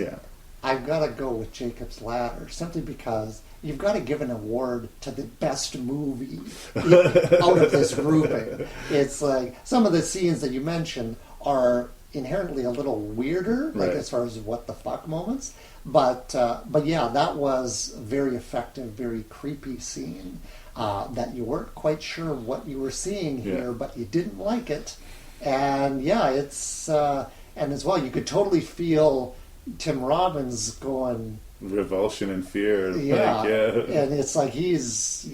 I've got to go with Jacob's Ladder, simply because you've got to give an award to the best movie out of this grouping. It's like some of the scenes that you mentioned are inherently a little weirder, like as far as what the fuck moments. But yeah, that was a very effective, very creepy scene that you weren't quite sure what you were seeing here, but you didn't like it. And yeah, it's and as well, you could totally feel Tim Robbins going revulsion and fear. And it's like he's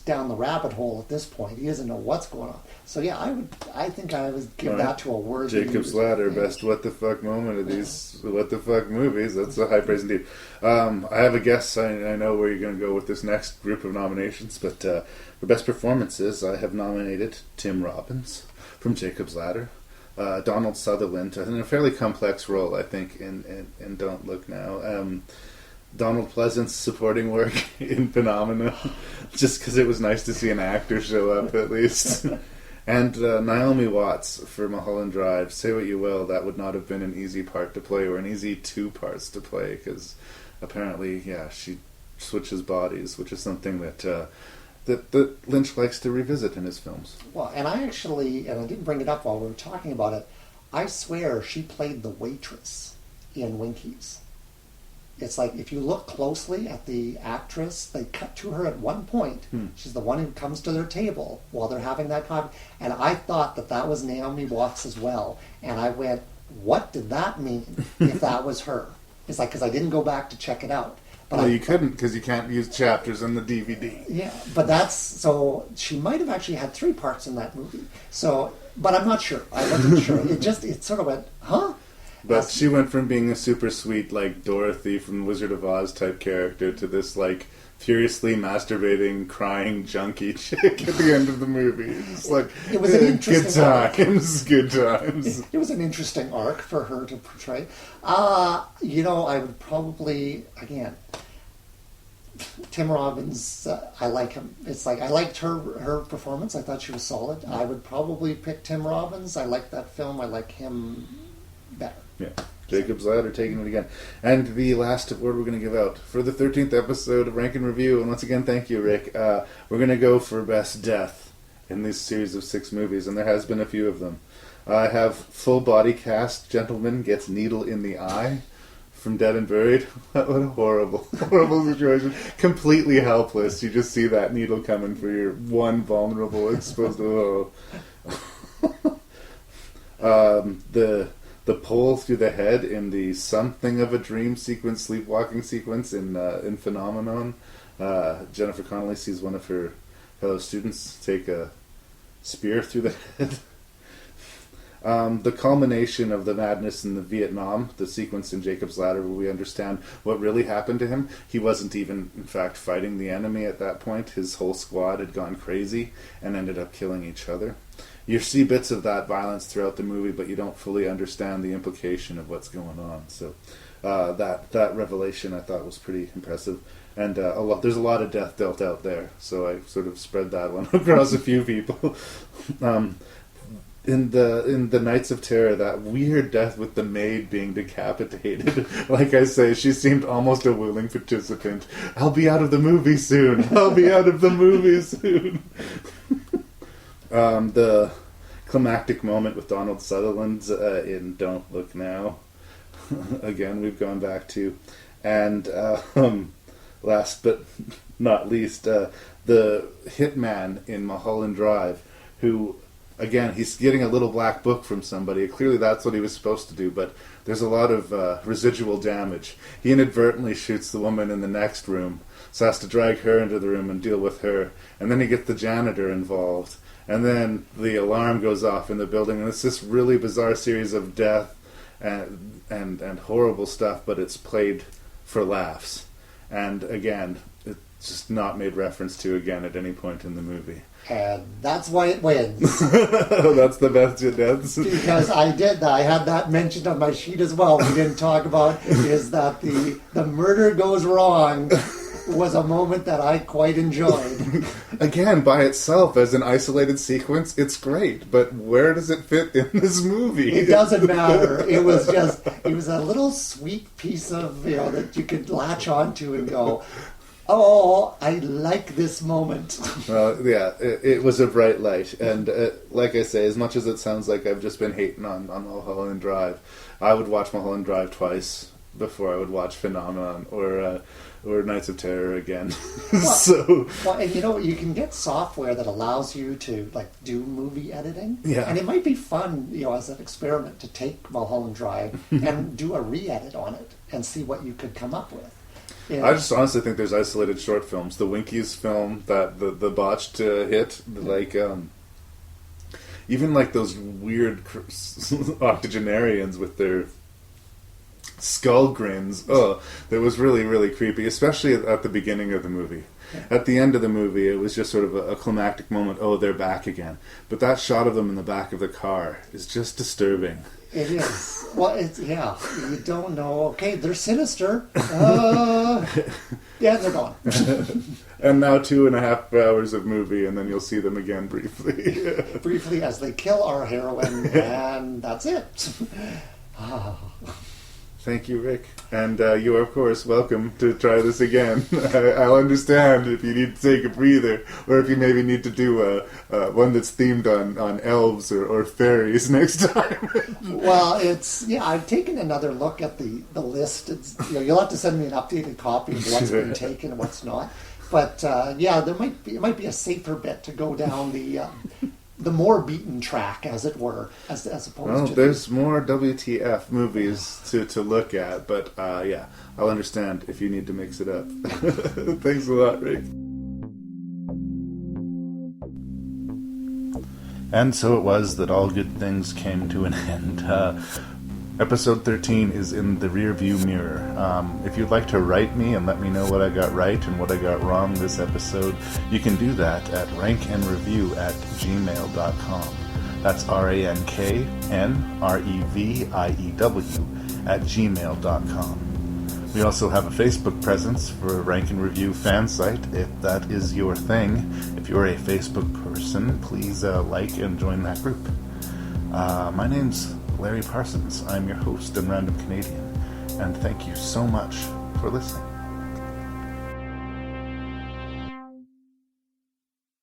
down the rabbit hole at this point. He doesn't know what's going on. So yeah, I think I would give that to a worthy Jacob's Ladder, best what the fuck moment of these what the fuck movies. That's a high praise indeed. I have a guess. I know where you're going to go with this next group of nominations, but for best performances, I have nominated Tim Robbins from Jacob's Ladder, Donald Sutherland in a fairly complex role, I think, in Don't Look Now. Donald Pleasant's supporting work in Phenomena, just because it was nice to see an actor show up at least. And Naomi Watts for Mulholland Drive. Say what you will, that would not have been an easy part to play, or an easy 2 parts to play, because apparently, she switches bodies, which is something that Lynch likes to revisit in his films. Well, and I didn't bring it up while we were talking about it, I swear she played the waitress in Winkies. It's like, if you look closely at the actress, they cut to her at one point. She's the one who comes to their table while they're having that coffee. And I thought that was Naomi Watts as well. And I went, what did that mean if that was her? It's like, because I didn't go back to check it out. But you couldn't, because you can't use chapters in the DVD. Yeah, but so she might have actually had 3 parts in that movie. So, but I'm not sure. I wasn't sure. It sort of went, huh? But she went from being a super sweet, like, Dorothy from Wizard of Oz type character to this, like, furiously masturbating, crying, junkie chick at the end of the movie. It's like, it was an interesting good times. It was an interesting arc for her to portray. I would probably, again, Tim Robbins, I like him. It's like, I liked her performance. I thought she was solid. I would probably pick Tim Robbins. I like that film. I like him better. Yeah. Jacob's Ladder taking it again. And the last award we're going to give out for the 13th episode of Rank and Review, and once again, thank you, Rick. We're going to go for Best Death in this series of 6 movies, and there has been a few of them. I have full body cast, gentleman gets needle in the eye from Dead and Buried. What a horrible situation. Completely helpless. You just see that needle coming for your one vulnerable exposed. The pole through the head in the something of a dream sequence, sleepwalking sequence in Phenomenon. Jennifer Connelly sees one of her fellow students take a spear through the head. The culmination of the madness in the Vietnam, the sequence in Jacob's Ladder where we understand what really happened to him. He wasn't even, in fact, fighting the enemy at that point. His whole squad had gone crazy and ended up killing each other. You see bits of that violence throughout the movie, but you don't fully understand the implication of what's going on. So that revelation I thought was pretty impressive. And there's a lot of death dealt out there, so I sort of spread that one across a few people. In the Nights of Terror, that weird death with the maid being decapitated. Like I say, she seemed almost a willing participant. I'll be out of the movie soon. The climactic moment with Donald Sutherland in Don't Look Now. Again, we've gone back to. And last but not least, the hitman in Mulholland Drive, who, again, he's getting a little black book from somebody. Clearly that's what he was supposed to do, but there's a lot of residual damage. He inadvertently shoots the woman in the next room, so has to drag her into the room and deal with her. And then he gets the janitor involved. And then the alarm goes off in the building, and it's this really bizarre series of death and horrible stuff, but it's played for laughs. And again, it's just not made reference to again at any point in the movie. And that's why it wins. That's the best it does. Because I did that. I had that mentioned on my sheet as well. We didn't talk about is that the murder goes wrong was a moment that I quite enjoyed. Again, by itself, as an isolated sequence, it's great. But where does it fit in this movie? It doesn't matter. It was a little sweet piece of, that you could latch onto and go, oh, I like this moment. Well, yeah, it was a bright light. And like I say, as much as it sounds like I've just been hating on Mulholland Drive, I would watch Mulholland Drive twice before I would watch Phenomenon or Nights of Terror again. And you can get software that allows you to do movie editing. Yeah. And it might be fun, as an experiment to take Mulholland Drive and do a re-edit on it and see what you could come up with. I just honestly think there's isolated short films. The Winkies film, that the botched hit, even those weird octogenarians with their skull grins. Oh, that was really, really creepy, especially at the beginning of the movie. Yeah. At the end of the movie, it was just sort of a climactic moment. Oh, they're back again. But that shot of them in the back of the car is just disturbing. It is. Well, you don't know. Okay, they're sinister. Yeah, they're gone. And now 2.5 hours of movie, and then you'll see them again briefly. Briefly as they kill our heroine, and that's it. Thank you, Rick. And you are, of course, welcome to try this again. I'll understand if you need to take a breather, or if you maybe need to do one that's themed on elves or fairies next time. Well, I've taken another look at the list. You'll have to send me an updated copy of what's been taken and what's not. But it might be a safer bet to go down the more beaten track, as it were, as opposed to... there's more WTF movies to look at, but I'll understand if you need to mix it up. Thanks a lot, Rick. And so it was that all good things came to an end. Episode 13 is in the rearview mirror. If you'd like to write me and let me know what I got right and what I got wrong this episode, you can do that at ranknreview@gmail.com. That's ranknreview@gmail.com. We also have a Facebook presence for Rank and Review fan site, if that is your thing. If you're a Facebook person, please like and join that group. My name's Larry Parsons. I'm your host and Random Canadian, and thank you so much for listening.